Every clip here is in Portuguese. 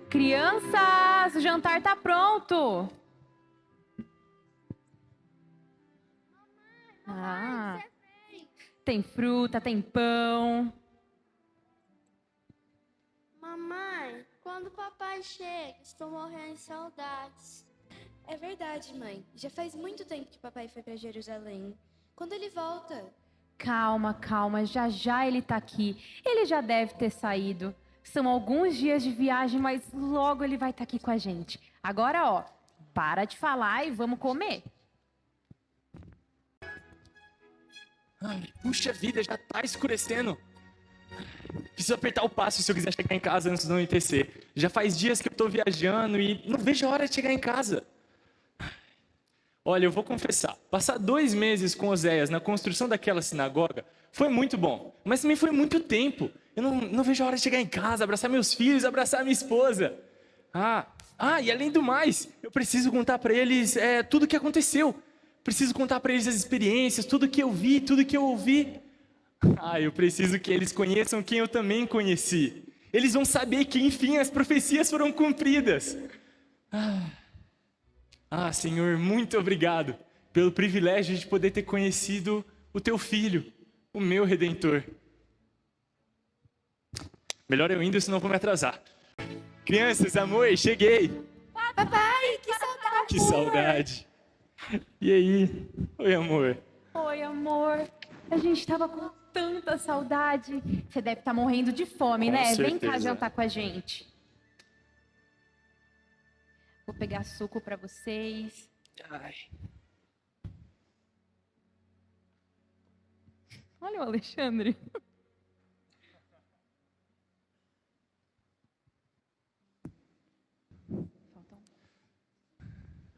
Crianças, o jantar tá pronto. Ah, tem fruta, tem pão. Mamãe, quando o papai chega, estou morrendo de saudades. É verdade, mãe. Já faz muito tempo que papai foi para Jerusalém. Quando ele volta? Calma, calma, já já ele tá aqui. Ele já deve ter saído. São alguns dias de viagem, mas logo ele vai estar aqui com a gente. Agora, ó, para de falar e vamos comer. Ai, puxa vida, já tá escurecendo. Preciso apertar o passo se eu quiser chegar em casa antes do anoitecer. Já faz dias que eu tô viajando e não vejo a hora de chegar em casa. Olha, eu vou confessar, passar 2 meses com Oséias na construção daquela sinagoga foi muito bom, mas também foi muito tempo. Eu não vejo a hora de chegar em casa, abraçar meus filhos, abraçar minha esposa. E além do mais, eu preciso contar para eles tudo o que aconteceu. Preciso contar para eles as experiências, tudo que eu vi, tudo que eu ouvi. Eu preciso que eles conheçam quem eu também conheci. Eles vão saber que, enfim, as profecias foram cumpridas. Senhor, muito obrigado pelo privilégio de poder ter conhecido o teu filho, o meu Redentor. Melhor eu indo, senão eu vou me atrasar. Crianças, amor, cheguei. Papai, que saudade! Que saudade. E aí? Oi, amor. Oi, amor. A gente tava com tanta saudade. Você deve estar morrendo de fome, Com né? Vem cá certeza. jantar com a gente. Vou pegar suco pra vocês. Olha o Alexandre.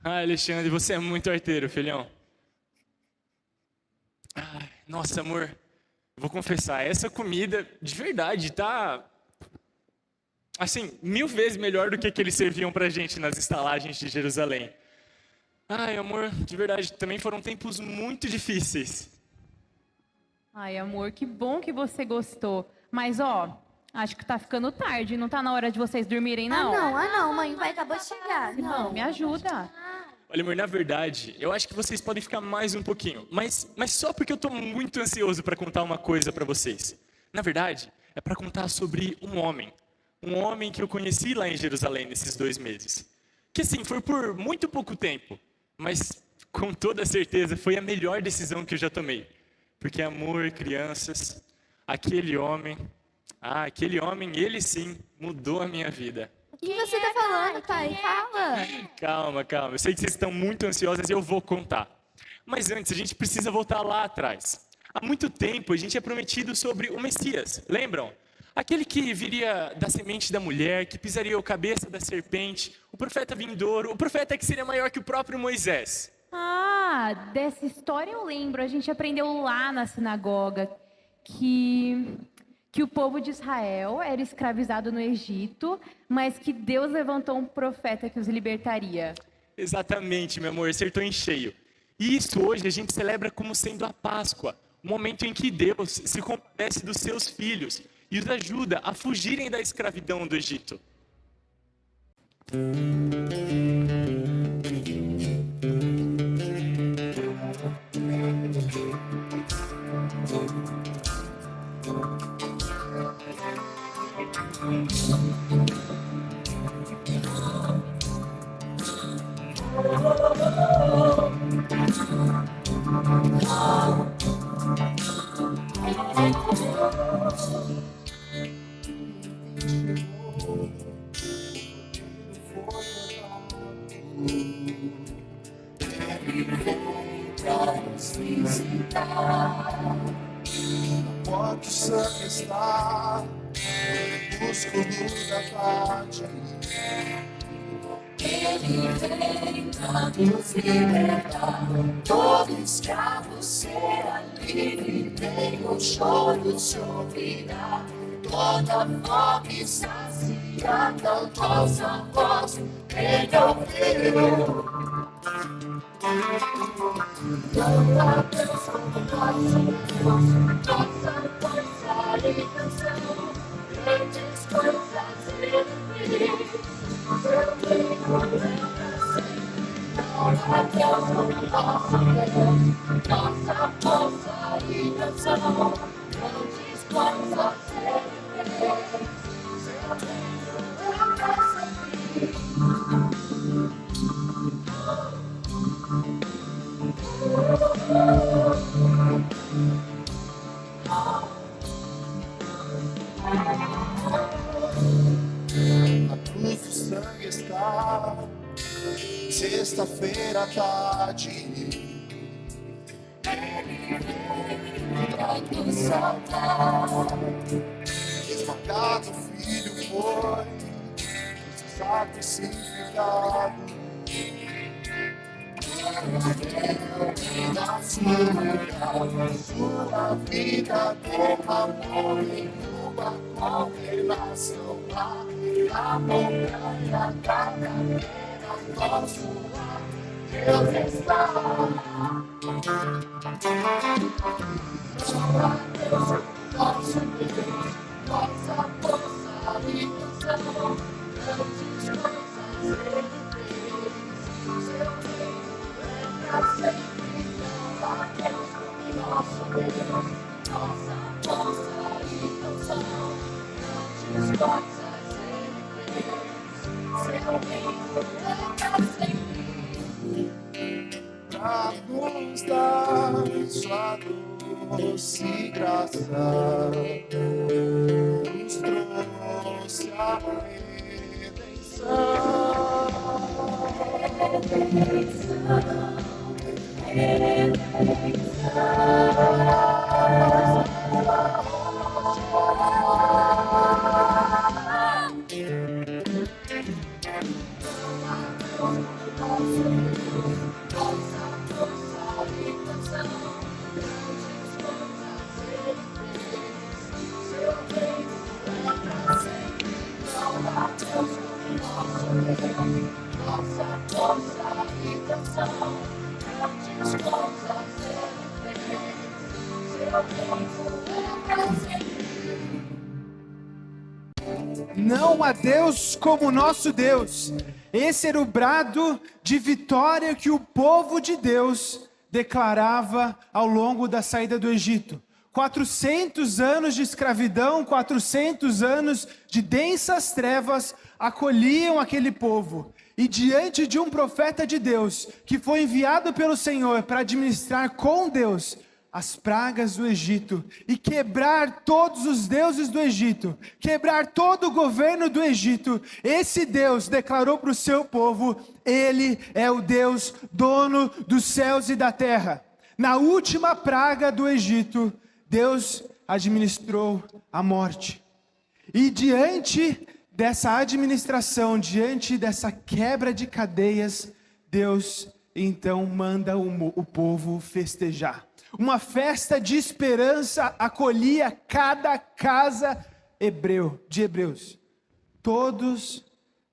Alexandre, você é muito arteiro, filhão. Nossa, amor, vou confessar, essa comida, de verdade, tá... assim, 1000 vezes melhor do que eles serviam pra gente nas estalagens de Jerusalém. Amor, de verdade, também foram tempos muito difíceis. Ai, amor, que bom que você gostou. Mas, ó, acho que tá ficando tarde. Não tá na hora de vocês dormirem, não? não, mãe, vai acabou de chegar. Não, me ajuda. Olha, amor, na verdade, eu acho que vocês podem ficar mais um pouquinho, mas só porque eu tô muito ansioso pra contar uma coisa pra vocês. Na verdade, é pra contar sobre um homem que eu conheci lá em Jerusalém nesses 2 meses. Que assim, foi por muito pouco tempo, mas com toda certeza foi a melhor decisão que eu já tomei. Porque amor, crianças, aquele homem, ele sim mudou a minha vida. O que você tá falando, pai? Fala. Calma, eu sei que vocês estão muito ansiosas e eu vou contar. Mas antes, a gente precisa voltar lá atrás. Há muito tempo a gente é prometido sobre o Messias, lembram? Aquele que viria da semente da mulher, que pisaria a cabeça da serpente, o profeta vindouro, o profeta que seria maior que o próprio Moisés. Dessa história eu lembro. A gente aprendeu lá na sinagoga que o povo de Israel era escravizado no Egito, mas que Deus levantou um profeta que os libertaria. Exatamente, meu amor, acertou em cheio. E isso hoje a gente celebra como sendo a Páscoa, o momento em que Deus se compadece dos seus filhos e os ajuda a fugirem da escravidão do Egito. Ele veio pra nos visitar. Onde o sangue está, no músculo da parte. Ele veio pra nos libertar. Todo escravo será livre, nenhum choro se ouvirá. Toda fome saciada, nossa voz ele ouviu. Toda bênção, nossa força e canção, grandes coisas ele fez. a Deus como nosso Deus, nossa força e canção, grandes coisas Ele fez, seu reino é pra sempre. A cruz do sangue está, sexta-feira à tarde. Pra nos salvar, Esmagado o filho foi, sacrificado. nosso lugar, sua vida derramou em tua condenação. A montanha da cadeira, nosso lar, Deus está. Deus, nosso Deus, nossa força e canção, grandes coisas Ele fez, seu reino é pra sempre. A Deus, nosso Deus, nossa força e canção, grandes coisas Ele fez, seu reino é pra sempre. Pra nos dar sua doce graça, nos trouxe a Não há Deus como nosso Deus. Esse era o brado de vitória que o povo de Deus declarava ao longo da saída do Egito. 400 anos de escravidão, 400 anos de densas trevas acolhiam aquele povo. E diante de um profeta de Deus, que foi enviado pelo Senhor para administrar com Deus as pragas do Egito e quebrar todos os deuses do Egito, quebrar todo o governo do Egito, esse Deus declarou para o seu povo: Ele é o Deus dono dos céus e da terra. Na última praga do Egito, Deus administrou a morte. E diante dessa administração, diante dessa quebra de cadeias, Deus então manda o povo festejar. Uma festa de esperança acolhia cada casa de hebreus. Todos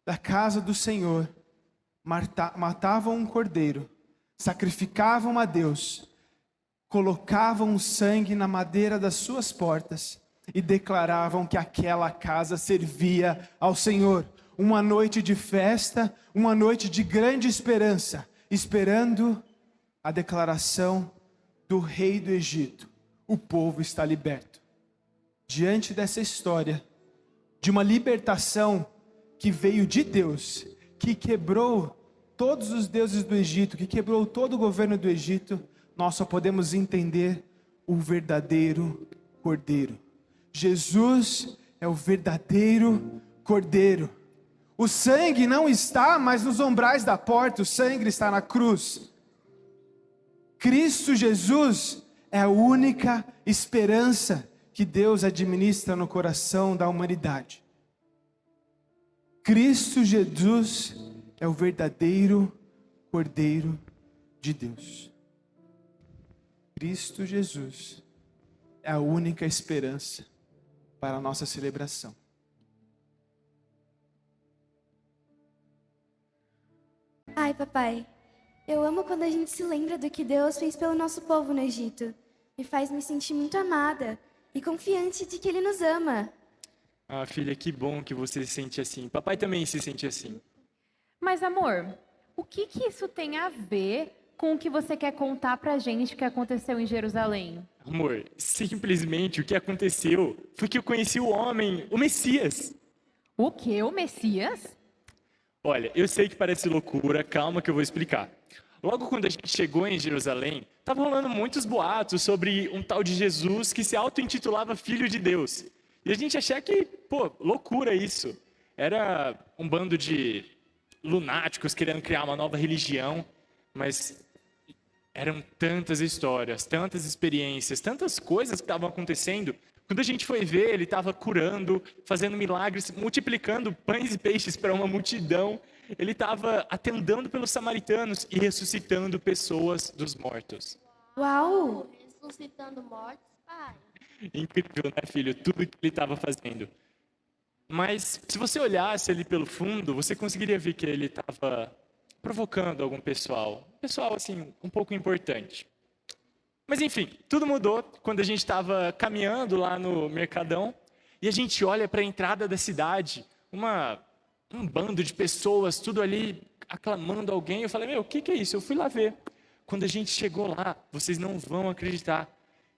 da casa do Senhor matavam um cordeiro, sacrificavam a Deus, colocavam o sangue na madeira das suas portas e declaravam que aquela casa servia ao Senhor. Uma noite de festa, uma noite de grande esperança, esperando a declaração do rei do Egito. O povo está liberto. Diante dessa história, de uma libertação que veio de Deus, que quebrou todos os deuses do Egito, que quebrou todo o governo do Egito, nós só podemos entender o verdadeiro Cordeiro. Jesus é o verdadeiro Cordeiro. O sangue não está mais nos umbrais da porta, o sangue está na cruz. Cristo Jesus é a única esperança que Deus administra no coração da humanidade. Cristo Jesus é o verdadeiro Cordeiro de Deus. Cristo Jesus é a única esperança para a nossa celebração. Ai, papai, eu amo quando a gente se lembra do que Deus fez pelo nosso povo no Egito. Me faz me sentir muito amada e confiante de que Ele nos ama. Ah, filha, que bom que você se sente assim. Papai também se sente assim. Mas, amor, o que isso tem a ver com o que você quer contar pra gente que aconteceu em Jerusalém? Amor, simplesmente o que aconteceu foi que eu conheci o homem, o Messias. O quê? O Messias? Olha, eu sei que parece loucura, calma que eu vou explicar. Logo quando a gente chegou em Jerusalém, estava rolando muitos boatos sobre um tal de Jesus que se auto-intitulava Filho de Deus. E a gente achava que, pô, loucura isso. Era um bando de lunáticos querendo criar uma nova religião, mas eram tantas histórias, tantas experiências, tantas coisas que estavam acontecendo. Quando a gente foi ver, ele estava curando, fazendo milagres, multiplicando pães e peixes para uma multidão. Ele estava atendendo pelos samaritanos e ressuscitando pessoas dos mortos. Uau! Ressuscitando mortos, pai. Incrível, né, filho? Tudo que ele estava fazendo. Mas, se você olhasse ali pelo fundo, você conseguiria ver que ele estava provocando algum pessoal. Pessoal, assim, um pouco importante. Mas, enfim, tudo mudou quando a gente estava caminhando lá no Mercadão e a gente olha para a entrada da cidade, um bando de pessoas, tudo ali aclamando alguém. Eu falei, meu, o que é isso? Eu fui lá ver. Quando a gente chegou lá, vocês não vão acreditar.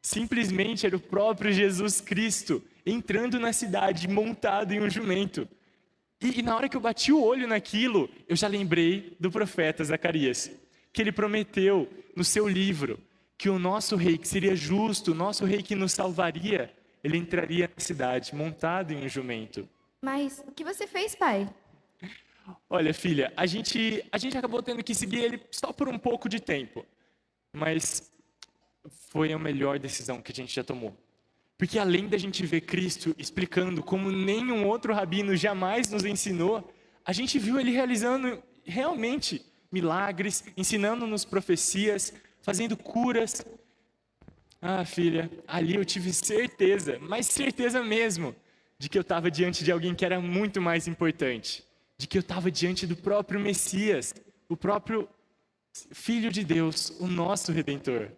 Simplesmente era o próprio Jesus Cristo entrando na cidade, montado em um jumento. E na hora que eu bati o olho naquilo, eu já lembrei do profeta Zacarias, que ele prometeu no seu livro que o nosso rei, que seria justo, o nosso rei que nos salvaria, ele entraria na cidade, montado em um jumento. Mas o que você fez, pai? Olha, filha, a gente acabou tendo que seguir ele só por um pouco de tempo. Mas foi a melhor decisão que a gente já tomou. Porque além da gente ver Cristo explicando como nenhum outro rabino jamais nos ensinou, a gente viu ele realizando realmente milagres, ensinando-nos profecias, fazendo curas. Ah, filha, ali eu tive certeza, mas certeza mesmo, de que eu estava diante de alguém que era muito mais importante. De que eu estava diante do próprio Messias, o próprio Filho de Deus, o nosso Redentor.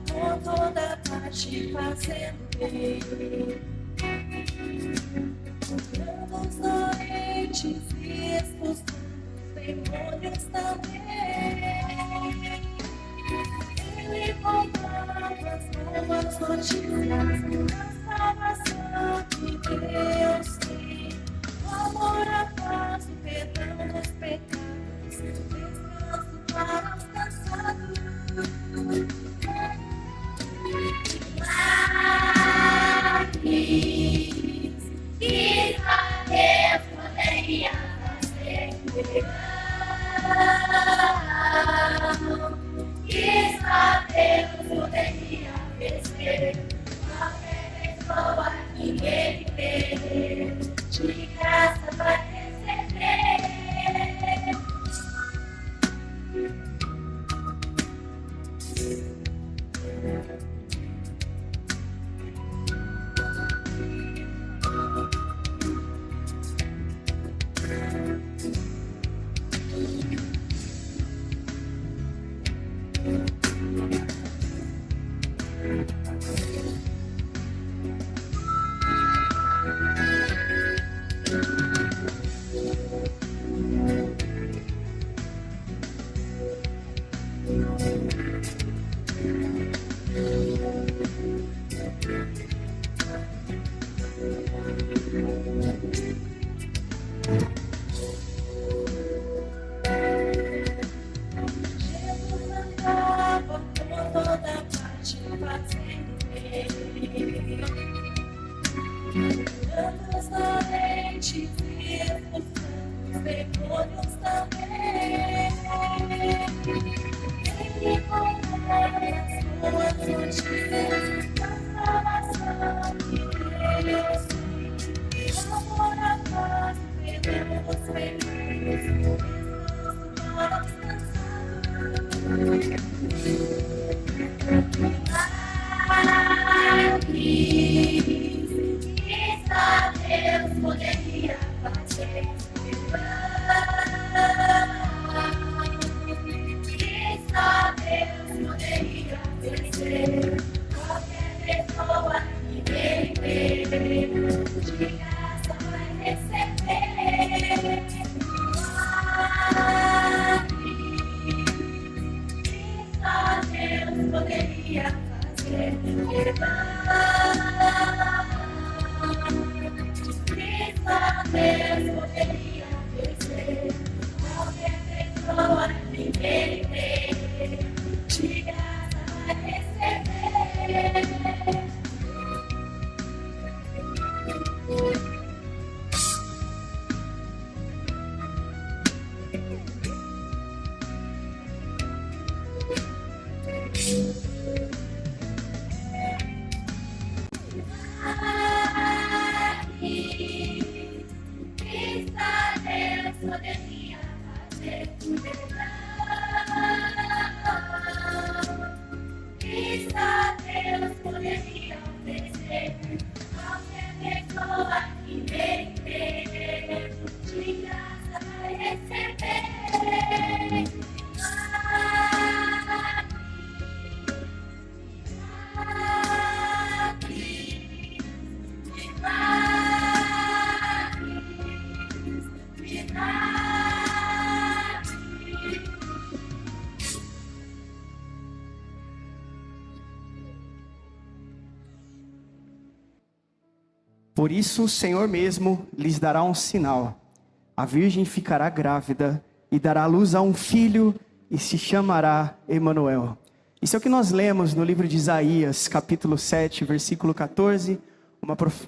Por toda parte fazendo bem, curando os doentes e expulsando os demônios também. Ele contava as boas notícias da salvação que Deus tem, o amor, a paz, o perdão dos pecados, descanso para os cansados. Que só Deus poderia fazer. Que só Deus poderia fazer. Qualquer pessoa que Ele ter, de graça vai receber. Jesus andava por toda parte fazendo bem, curando os doentes e expulsando os demônios também. Ele contava as boas notícias da salvação que Deus tem, o amor, a paz, o perdão dos pecados, descanso para os cansados. Que só Deus poderia fazer. Que só Deus poderia fazer. Qualquer pessoa que Ele ter. poderia fazer. Cristo a Deus poderia vencer. Qualquer pessoa que nele crê, de graça vai receber. Por isso o Senhor mesmo lhes dará um sinal. A virgem ficará grávida e dará luz a um filho e se chamará Emanuel. Isso é o que nós lemos no livro de Isaías, capítulo 7, versículo 14.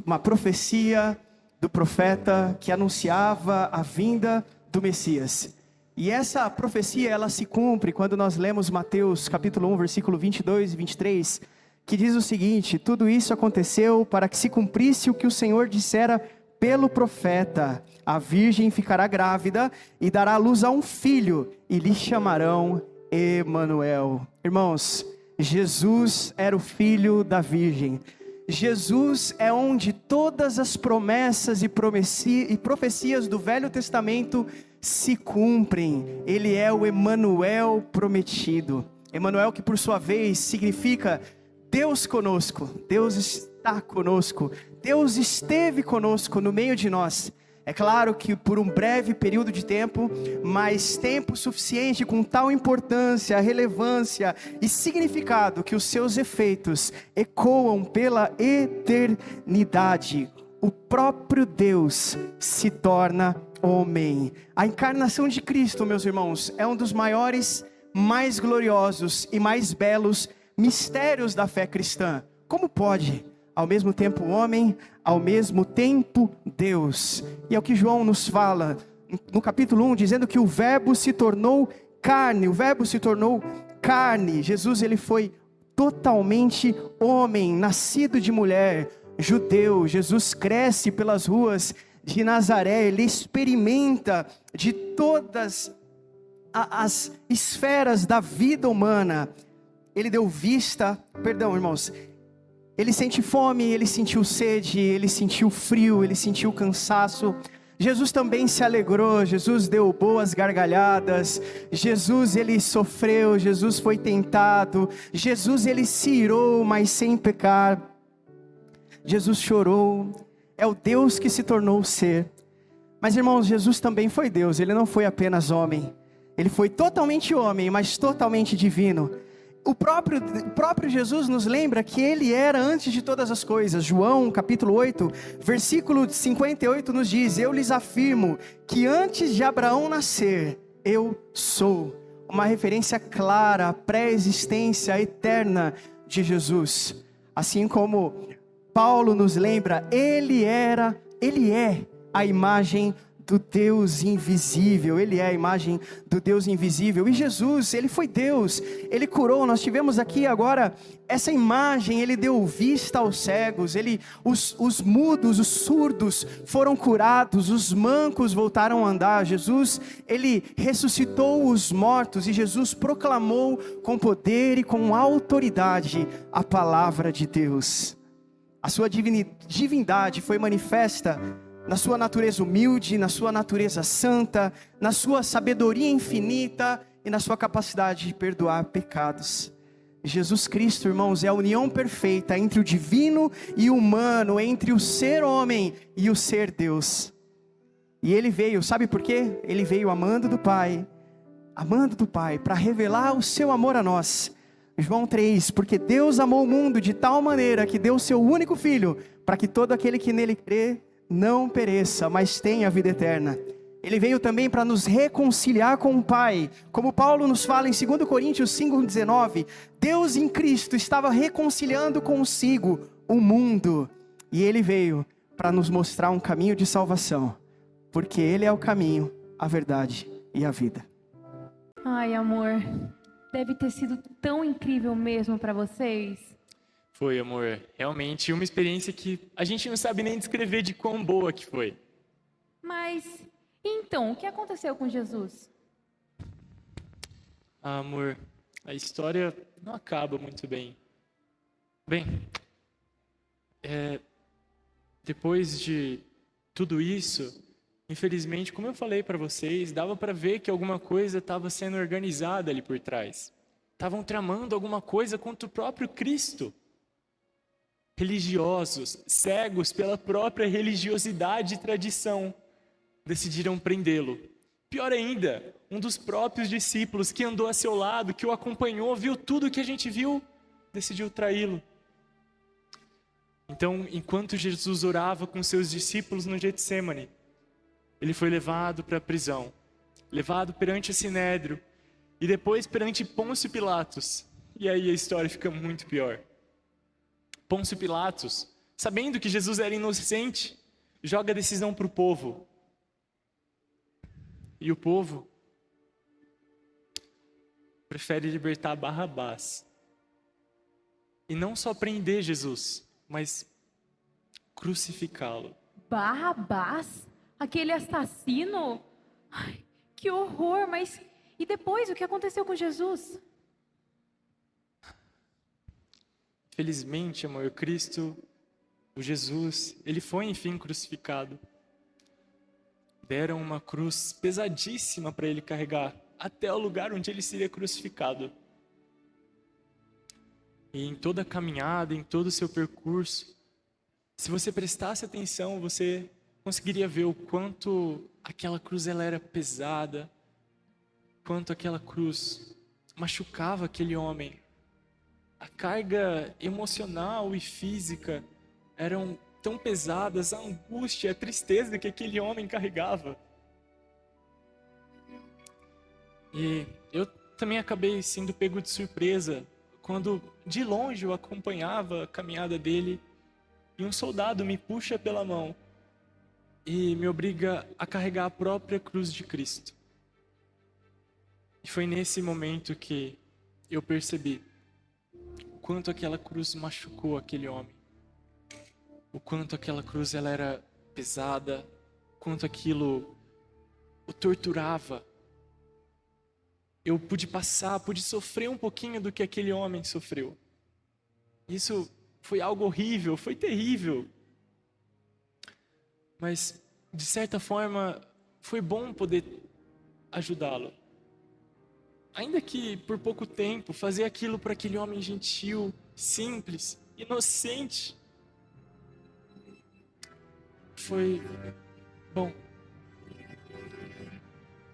Uma profecia do profeta que anunciava a vinda do Messias. E essa profecia, ela se cumpre quando nós lemos Mateus capítulo 1, versículo 22 e 23, que diz o seguinte: tudo isso aconteceu para que se cumprisse o que o Senhor dissera pelo profeta: a virgem ficará grávida e dará à luz a um filho e lhe chamarão Emanuel. Irmãos, Jesus era o filho da virgem. Jesus é onde todas as promessas e profecias do Velho Testamento se cumprem. Ele é o Emanuel prometido. Emanuel, que por sua vez significa Deus conosco. Deus está conosco. Deus esteve conosco no meio de nós. É claro que por um breve período de tempo, mas tempo suficiente com tal importância, relevância e significado que os seus efeitos ecoam pela eternidade. O próprio Deus se torna homem. A encarnação de Cristo, meus irmãos, é um dos maiores, mais gloriosos e mais belos mistérios da fé cristã. Como pode, ao mesmo tempo homem, ao mesmo tempo Deus? E é o que João nos fala no capítulo 1, dizendo que o verbo se tornou carne. O verbo se tornou carne. Jesus, ele foi totalmente homem, nascido de mulher, judeu. Jesus cresce pelas ruas de Nazaré. Ele experimenta de todas as esferas da vida humana. Ele deu vista, irmãos, ele sente fome, ele sentiu sede, ele sentiu frio, ele sentiu cansaço. Jesus também se alegrou, Jesus deu boas gargalhadas, Jesus ele sofreu, Jesus foi tentado, Jesus ele se irou, mas sem pecar. Jesus chorou, é o Deus que se tornou ser. Mas irmãos, Jesus também foi Deus, ele não foi apenas homem. Ele foi totalmente homem, mas totalmente divino. O próprio Jesus nos lembra que ele era antes de todas as coisas. João capítulo 8, versículo 58 nos diz: eu lhes afirmo que antes de Abraão nascer, eu sou. Uma referência clara à pré-existência eterna de Jesus. Assim como Paulo nos lembra, ele é a imagem do Deus invisível. Ele é a imagem do Deus invisível. E Jesus, ele foi Deus, ele curou. Nós tivemos aqui agora essa imagem. Ele deu vista aos cegos, os mudos, os surdos foram curados, os mancos voltaram a andar. Jesus, ele ressuscitou os mortos, e Jesus proclamou com poder e com autoridade a palavra de Deus. A sua divindade foi manifesta na sua natureza humilde, na sua natureza santa, na sua sabedoria infinita e na sua capacidade de perdoar pecados. Jesus Cristo, irmãos, é a união perfeita entre o divino e o humano, entre o ser homem e o ser Deus. E ele veio, sabe por quê? Ele veio amando do Pai, para revelar o seu amor a nós. João 3, porque Deus amou o mundo de tal maneira que deu o seu único filho, para que todo aquele que nele crê não pereça, mas tenha a vida eterna. Ele veio também para nos reconciliar com o Pai, como Paulo nos fala em 2 Coríntios 5,19, Deus em Cristo estava reconciliando consigo o mundo, e Ele veio para nos mostrar um caminho de salvação, porque Ele é o caminho, a verdade e a vida. Ai, amor, deve ter sido tão incrível mesmo para vocês. Foi, amor. Realmente uma experiência que a gente não sabe nem descrever de quão boa que foi. Mas, então, o que aconteceu com Jesus? Ah, amor, a história não acaba muito bem. Bem, depois de tudo isso, infelizmente, como eu falei para vocês, dava para ver que alguma coisa estava sendo organizada ali por trás. Estavam tramando alguma coisa contra o próprio Cristo. Religiosos, cegos pela própria religiosidade e tradição, decidiram prendê-lo. Pior ainda, um dos próprios discípulos que andou a seu lado, que o acompanhou, viu tudo o que a gente viu, decidiu traí-lo. Então, enquanto Jesus orava com seus discípulos no Getsêmani, ele foi levado para a prisão, levado perante o Sinédrio e depois perante Pôncio Pilatos. E aí a história fica muito pior. Pôncio Pilatos, sabendo que Jesus era inocente, joga a decisão para o povo. E o povo prefere libertar Barrabás. E não só prender Jesus, mas crucificá-lo. Barrabás? Aquele assassino? Ai, que horror, mas e depois, o que aconteceu com Jesus? Felizmente, amor, o Jesus, ele foi enfim crucificado. Deram uma cruz pesadíssima para ele carregar, até o lugar onde ele seria crucificado. E em toda a caminhada, em todo o seu percurso, se você prestasse atenção, você conseguiria ver o quanto aquela cruz ela era pesada, quanto aquela cruz machucava aquele homem. A carga emocional e física eram tão pesadas, a angústia, a tristeza que aquele homem carregava. E eu também acabei sendo pego de surpresa quando de longe eu acompanhava a caminhada dele e um soldado me puxa pela mão e me obriga a carregar a própria cruz de Cristo. E foi nesse momento que eu percebi o quanto aquela cruz machucou aquele homem. O quanto aquela cruz ela era pesada, o quanto aquilo o torturava. Eu pude sofrer um pouquinho do que aquele homem sofreu. Isso foi algo horrível, foi terrível. Mas, de certa forma, foi bom poder ajudá-lo. Ainda que por pouco tempo, fazer aquilo para aquele homem gentil, simples, inocente, foi bom.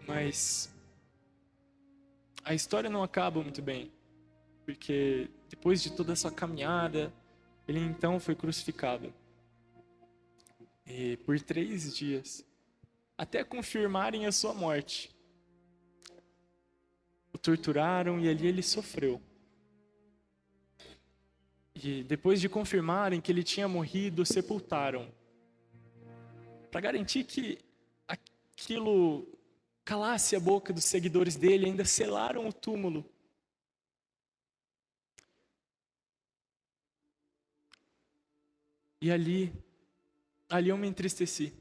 Mas a história não acaba muito bem, porque depois de toda essa caminhada, ele então foi crucificado. E por 3 dias, até confirmarem a sua morte, o torturaram e ali ele sofreu. E depois de confirmarem que ele tinha morrido, sepultaram. Para garantir que aquilo calasse a boca dos seguidores dele, ainda selaram o túmulo. E ali eu me entristeci.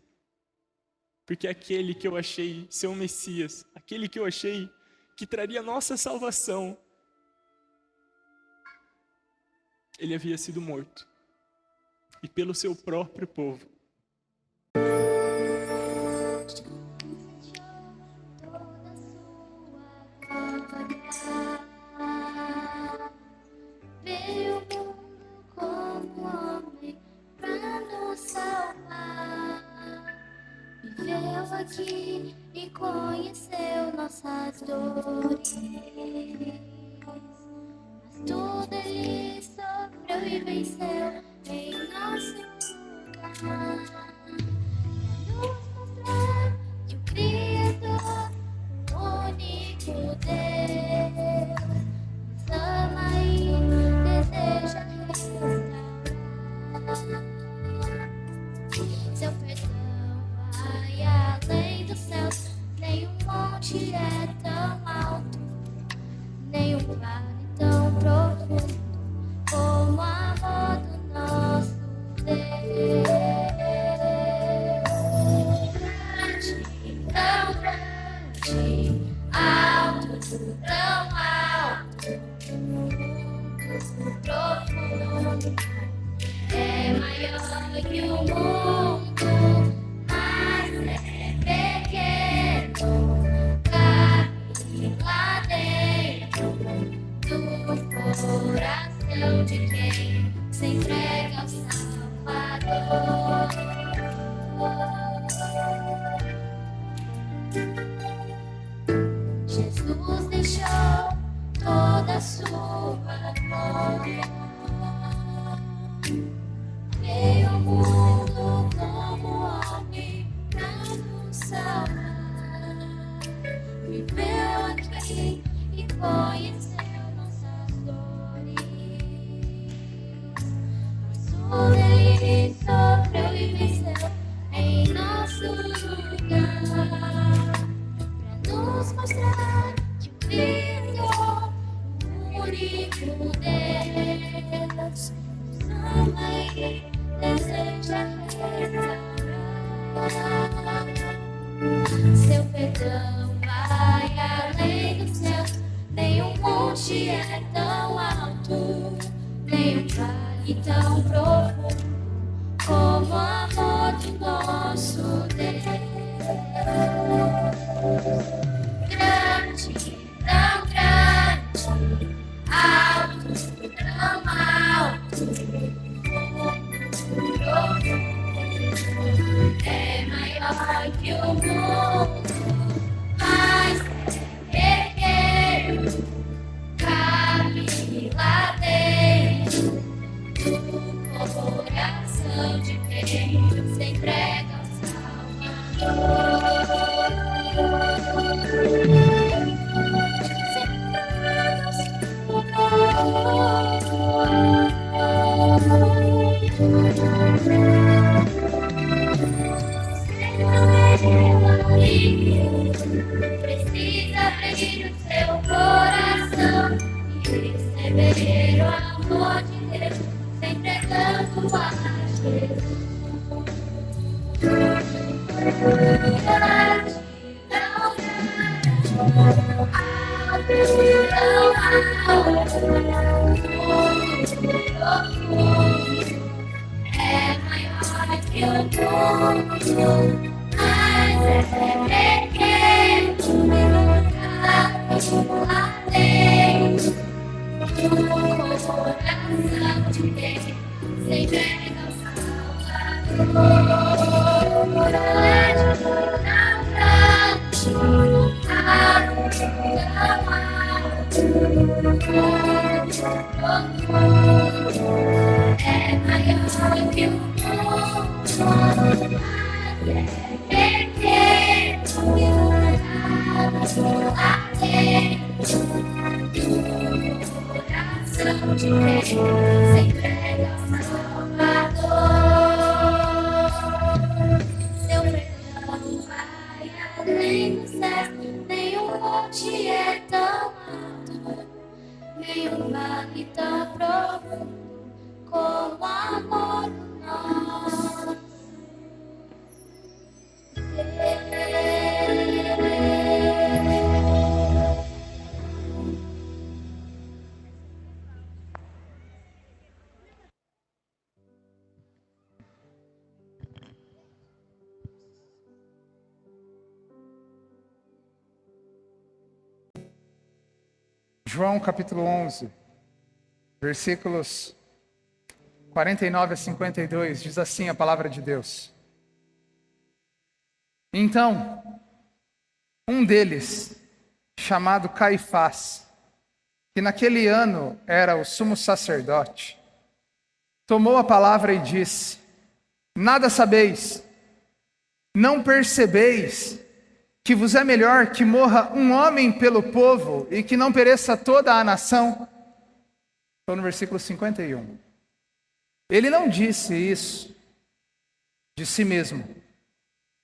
Porque aquele que eu achei ser o Messias, aquele que eu achei que traria nossa salvação, ele havia sido morto. E pelo seu próprio povo. Veio o mundo como homem pra nos salvar. Viveu aqui e conheceu nossas dores. Mas venceu em nosso lugar. Nos mostrar que o Criador, o único Deus, nos ama e deseja restaurar. Seu perdão vai além dos céus, nenhum monte é tão alto, nenhum vale tão profundo como o amor do nosso Deus. Grande, tão grande, alto, tão alto, fundo, profundo, é maior que o mundo, mas é pequeno, cabe lá dentro do coração de quem se entrega ao Salvador. Jesus deixou toda a sua glória, veio ao mundo como homem pra nos salvar. Viveu aqui e conheceu nossas dores, mas ele sofreu e venceu em nosso lugar, pra nos mostrar que o Criador, o único Deus, nos ama e deseja restaurar. Seu perdão vai além dos céus, nenhum monte é tão alto, nenhum vale tão profundo como o amor do nosso Deus. Grande, tão grande, alto, tão alto, fundo, profundo, é maior que o mundo, mas é pequeno, cabe lá dentro do coração de quem se entrega ao Salvador. Precisa abrir o seu coração e receber o amor de Deus, se entregando a Jesus. Grande, tão grande, alto, tão alto, profundo, é maior que o mundo, mas é pequeno, cabe lá dentro do coração de quem se entrega ao Salvador. Grande, tão grande, alto, tão alto, profundo, é maior que o mundo, mas é pequeno, lá dentro do coração de quem se entrega ao Salvador. Seu perdão vai além do céu, nenhum monte é tão alto, nenhum vale tão profundo como o amor do nosso João capítulo 11, versículos 49 a 52, diz assim a palavra de Deus. Então, um deles, chamado Caifás, que naquele ano era o sumo sacerdote, tomou a palavra e disse: nada sabeis, não percebeis que vos é melhor que morra um homem pelo povo e que não pereça toda a nação? Estou no versículo 51. Ele não disse isso de si mesmo,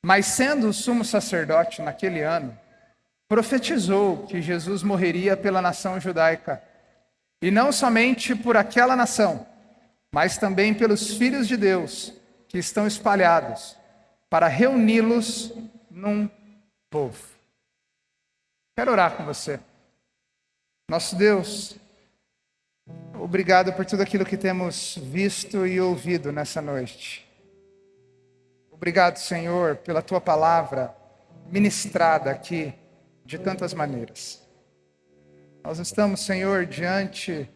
mas sendo o sumo sacerdote naquele ano, profetizou que Jesus morreria pela nação judaica, e não somente por aquela nação, mas também pelos filhos de Deus que estão espalhados, para reuni-los num povo. Quero orar com você. Nosso Deus, obrigado por tudo aquilo que temos visto e ouvido nessa noite. Obrigado, Senhor, pela Tua palavra ministrada aqui de tantas maneiras. Nós estamos, Senhor, diante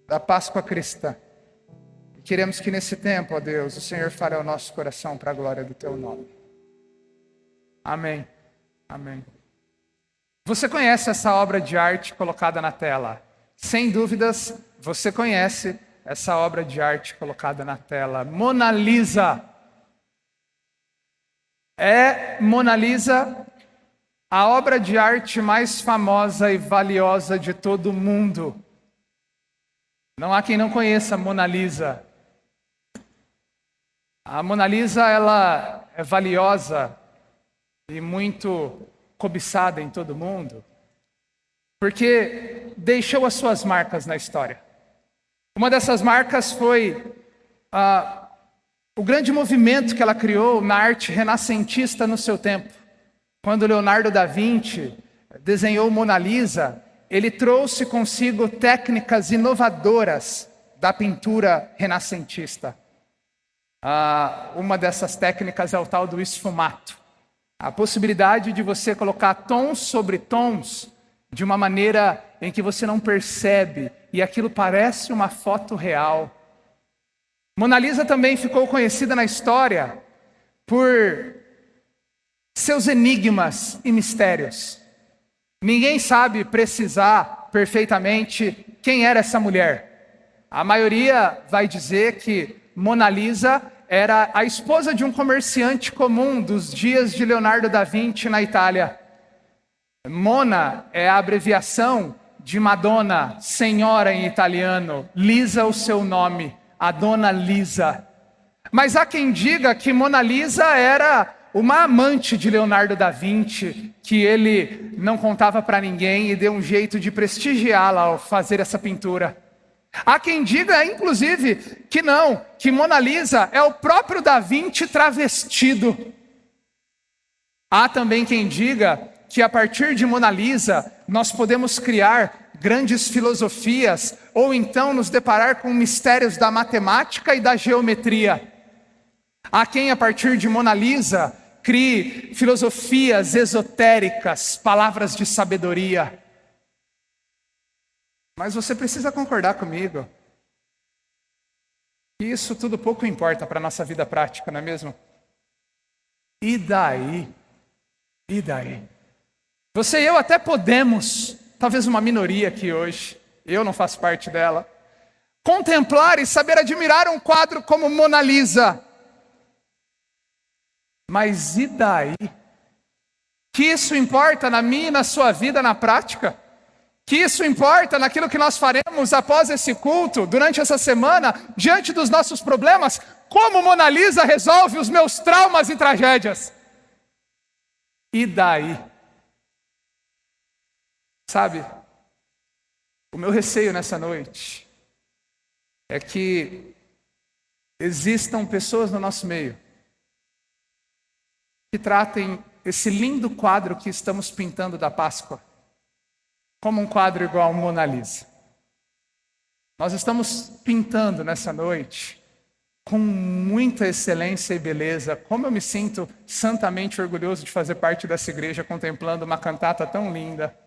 da Páscoa cristã. E queremos que nesse tempo, ó Deus, o Senhor fale ao nosso coração para a glória do Teu nome. Amém. Amém. Você conhece essa obra de arte colocada na tela? Sem dúvidas, você conhece essa obra de arte colocada na tela. Mona Lisa. É Mona Lisa a obra de arte mais famosa e valiosa de todo o mundo. Não há quem não conheça a Mona Lisa. A Mona Lisa, ela é valiosa e muito cobiçada em todo o mundo, porque deixou as suas marcas na história. Uma dessas marcas foi o grande movimento que ela criou na arte renascentista no seu tempo. Quando Leonardo da Vinci desenhou Mona Lisa, ele trouxe consigo técnicas inovadoras da pintura renascentista. Uma dessas técnicas é o tal do esfumato. A possibilidade de você colocar tons sobre tons de uma maneira em que você não percebe e aquilo parece uma foto real. Mona Lisa também ficou conhecida na história por seus enigmas e mistérios. Ninguém sabe precisar perfeitamente quem era essa mulher. A maioria vai dizer que Mona Lisa era a esposa de um comerciante comum dos dias de Leonardo da Vinci na Itália. Mona é a abreviação de Madonna, senhora em italiano. Lisa o seu nome, a Dona Lisa. Mas há quem diga que Mona Lisa era uma amante de Leonardo da Vinci, que ele não contava para ninguém e deu um jeito de prestigiá-la ao fazer essa pintura. Há quem diga, inclusive, que não, que Mona Lisa é o próprio Da Vinci travestido. Há também quem diga que a partir de Mona Lisa nós podemos criar grandes filosofias ou então nos deparar com mistérios da matemática e da geometria. Há quem a partir de Mona Lisa crie filosofias esotéricas, palavras de sabedoria. Mas você precisa concordar comigo que isso tudo pouco importa para a nossa vida prática, não é mesmo? E daí? E daí? Você e eu até podemos, talvez uma minoria aqui hoje, eu não faço parte dela, contemplar e saber admirar um quadro como Mona Lisa. Mas e daí? Que isso importa na minha e na sua vida na prática? Que isso importa naquilo que nós faremos após esse culto, durante essa semana, diante dos nossos problemas? Como Mona Lisa resolve os meus traumas e tragédias? E daí? Sabe, o meu receio nessa noite é que existam pessoas no nosso meio que tratem esse lindo quadro que estamos pintando da Páscoa como um quadro igual a Mona Lisa. Nós estamos pintando nessa noite com muita excelência e beleza. Como eu me sinto santamente orgulhoso de fazer parte dessa igreja contemplando uma cantata tão linda.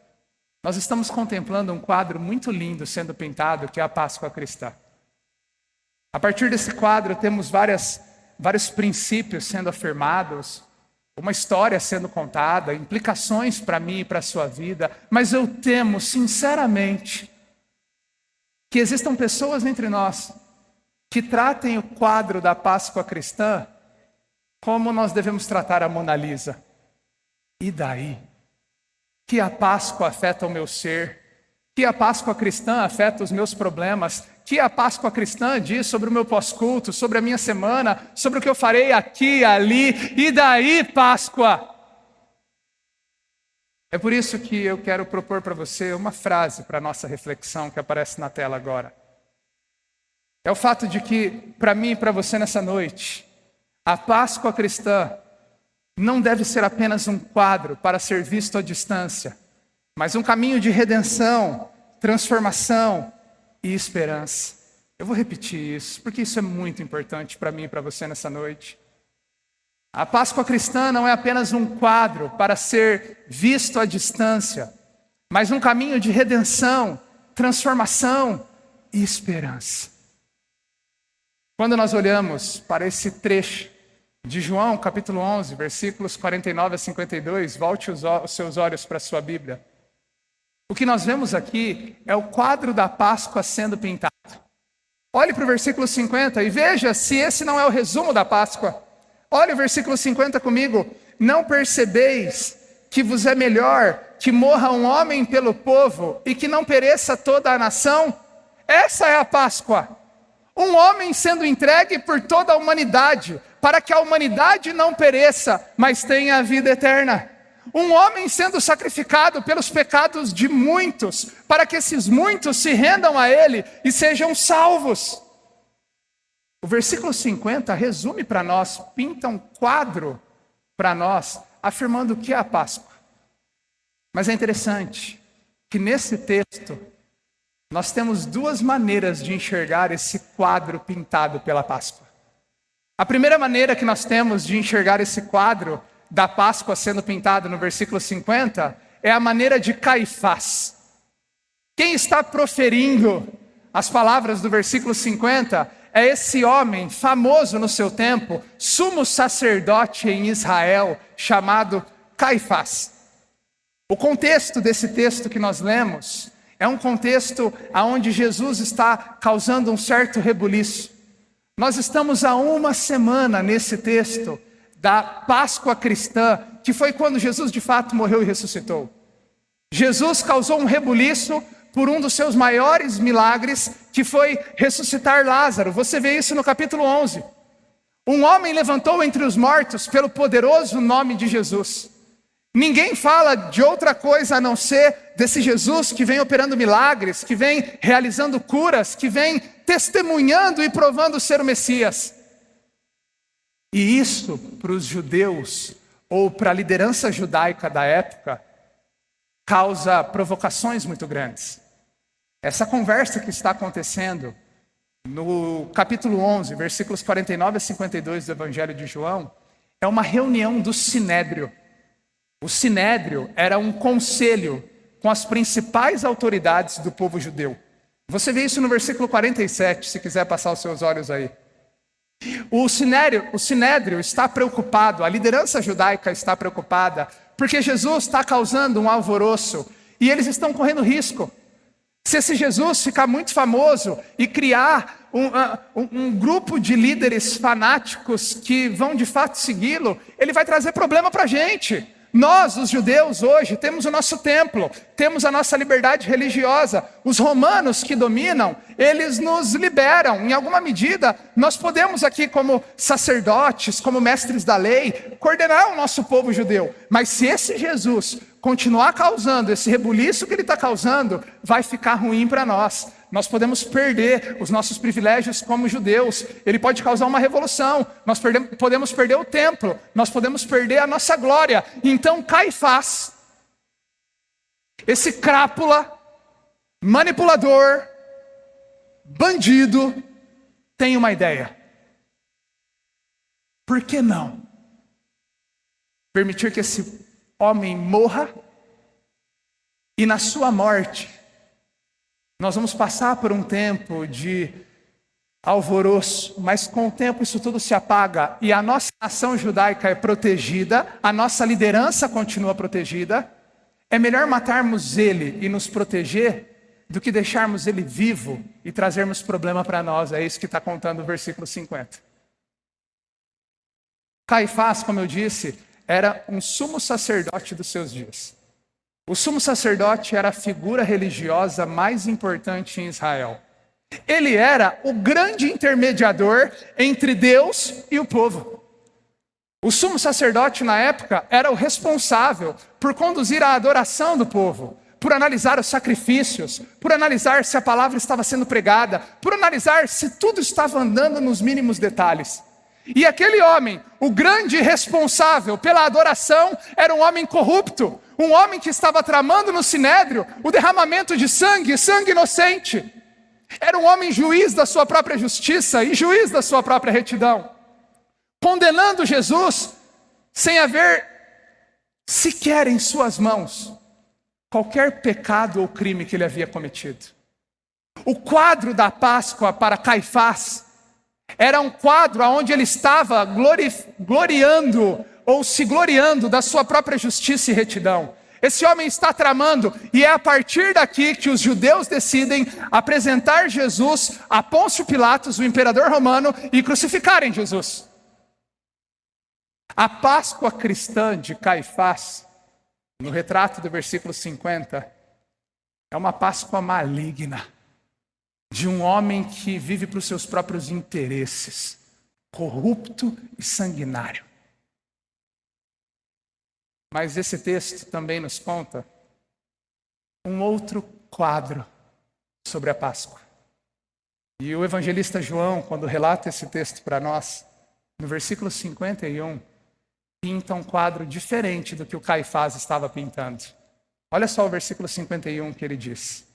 Nós estamos contemplando um quadro muito lindo sendo pintado, que é a Páscoa cristã. A partir desse quadro temos vários princípios sendo afirmados, uma história sendo contada, implicações para mim e para a sua vida, mas eu temo, sinceramente, que existam pessoas entre nós que tratem o quadro da Páscoa cristã como nós devemos tratar a Mona Lisa. E daí? Que a Páscoa afeta o meu ser, que a Páscoa cristã afeta os meus problemas, que a Páscoa cristã diz sobre o meu pós-culto, sobre a minha semana, sobre o que eu farei aqui e ali, e daí Páscoa? É por isso que eu quero propor para você uma frase para a nossa reflexão que aparece na tela agora. É o fato de que, para mim e para você nessa noite, a Páscoa cristã não deve ser apenas um quadro para ser visto à distância, mas um caminho de redenção, transformação e esperança. Eu vou repetir isso, porque isso é muito importante para mim e para você nessa noite. A Páscoa cristã não é apenas um quadro para ser visto à distância, mas um caminho de redenção, transformação e esperança. Quando nós olhamos para esse trecho de João, capítulo 11, versículos 49 a 52, volte os seus olhos para a sua Bíblia. O que nós vemos aqui é o quadro da Páscoa sendo pintado. Olhe para o versículo 50 e veja se esse não é o resumo da Páscoa. Olhe o versículo 50 comigo. Não percebeis que vos é melhor que morra um homem pelo povo e que não pereça toda a nação? Essa é a Páscoa. Um homem sendo entregue por toda a humanidade, para que a humanidade não pereça, mas tenha a vida eterna. Um homem sendo sacrificado pelos pecados de muitos, para que esses muitos se rendam a ele e sejam salvos. O versículo 50 resume para nós, pinta um quadro para nós, afirmando o que é a Páscoa. Mas é interessante que nesse texto, nós temos duas maneiras de enxergar esse quadro pintado pela Páscoa. A primeira maneira que nós temos de enxergar esse quadro da Páscoa sendo pintado no versículo 50 é a maneira de Caifás. Quem está proferindo as palavras do versículo 50 é esse homem famoso no seu tempo, sumo sacerdote em Israel, chamado Caifás. O contexto desse texto que nós lemos é um contexto onde Jesus está causando um certo rebuliço. Nós estamos há uma semana nesse texto da Páscoa cristã, que foi quando Jesus de fato morreu e ressuscitou. Jesus causou um rebuliço por um dos seus maiores milagres, que foi ressuscitar Lázaro. Você vê isso no capítulo 11. Um homem levantou entre os mortos pelo poderoso nome de Jesus. Ninguém fala de outra coisa a não ser desse Jesus que vem operando milagres, que vem realizando curas, que vem testemunhando e provando ser o Messias. E isso, para os judeus, ou para a liderança judaica da época, causa provocações muito grandes. Essa conversa que está acontecendo no capítulo 11, versículos 49 a 52 do Evangelho de João, é uma reunião do Sinédrio. O Sinédrio era um conselho com as principais autoridades do povo judeu. Você vê isso no versículo 47, se quiser passar os seus olhos aí. O Sinédrio está preocupado, a liderança judaica está preocupada, porque Jesus está causando um alvoroço e eles estão correndo risco. Se esse Jesus ficar muito famoso e criar um grupo de líderes fanáticos que vão de fato segui-lo, ele vai trazer problema para a gente. Nós, os judeus, hoje, temos o nosso templo, temos a nossa liberdade religiosa. Os romanos que dominam, eles nos liberam. Em alguma medida, nós podemos aqui, como sacerdotes, como mestres da lei, coordenar o nosso povo judeu. Mas se esse Jesus continuar causando esse rebuliço que ele está causando, vai ficar ruim para nós. Nós podemos perder os nossos privilégios como judeus. Ele pode causar uma revolução. Nós podemos perder o templo. Nós podemos perder a nossa glória. Então Caifás, esse crápula, manipulador, bandido, tem uma ideia. Por que não permitir que esse homem morra e na sua morte nós vamos passar por um tempo de alvoroço, mas com o tempo isso tudo se apaga e a nossa nação judaica é protegida, a nossa liderança continua protegida. É melhor matarmos ele e nos proteger do que deixarmos ele vivo e trazermos problema para nós. É isso que está contando o versículo 50. Caifás, como eu disse, era um sumo sacerdote dos seus dias. O sumo sacerdote era a figura religiosa mais importante em Israel. Ele era o grande intermediador entre Deus e o povo. O sumo sacerdote, na época, era o responsável por conduzir a adoração do povo, por analisar os sacrifícios, por analisar se a palavra estava sendo pregada, por analisar se tudo estava andando nos mínimos detalhes. E aquele homem, o grande responsável pela adoração, era um homem corrupto, um homem que estava tramando no sinédrio o derramamento de sangue, sangue inocente. Era um homem juiz da sua própria justiça e juiz da sua própria retidão, condenando Jesus sem haver sequer em suas mãos qualquer pecado ou crime que ele havia cometido. O quadro da Páscoa para Caifás era um quadro onde ele estava gloriando ou se gloriando da sua própria justiça e retidão. Esse homem está tramando, e é a partir daqui que os judeus decidem apresentar Jesus a Pôncio Pilatos, o imperador romano, e crucificarem Jesus. A Páscoa cristã de Caifás, no retrato do versículo 50, é uma Páscoa maligna, de um homem que vive para os seus próprios interesses, corrupto e sanguinário. Mas esse texto também nos conta um outro quadro sobre a Páscoa. E o evangelista João, quando relata esse texto para nós, no versículo 51, pinta um quadro diferente do que o Caifás estava pintando. Olha só o versículo 51 que ele diz.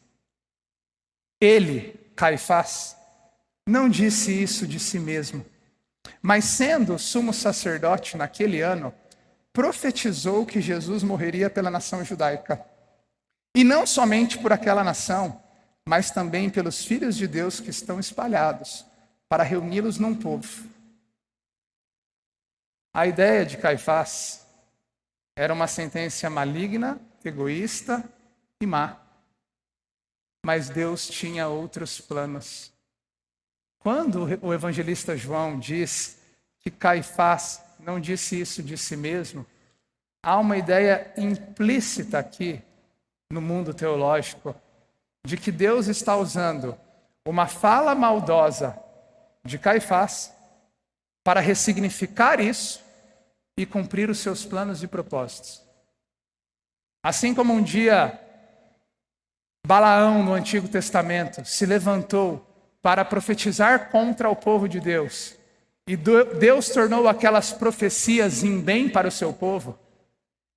Ele, Caifás, não disse isso de si mesmo, mas sendo sumo sacerdote naquele ano, profetizou que Jesus morreria pela nação judaica. E não somente por aquela nação, mas também pelos filhos de Deus que estão espalhados, para reuni-los num povo. A ideia de Caifás era uma sentença maligna, egoísta e má. Mas Deus tinha outros planos. Quando o evangelista João diz que Caifás não disse isso de si mesmo, há uma ideia implícita aqui no mundo teológico de que Deus está usando uma fala maldosa de Caifás para ressignificar isso e cumprir os seus planos e propósitos. Assim como um dia Balaão, no Antigo Testamento, se levantou para profetizar contra o povo de Deus, e Deus tornou aquelas profecias em bem para o seu povo,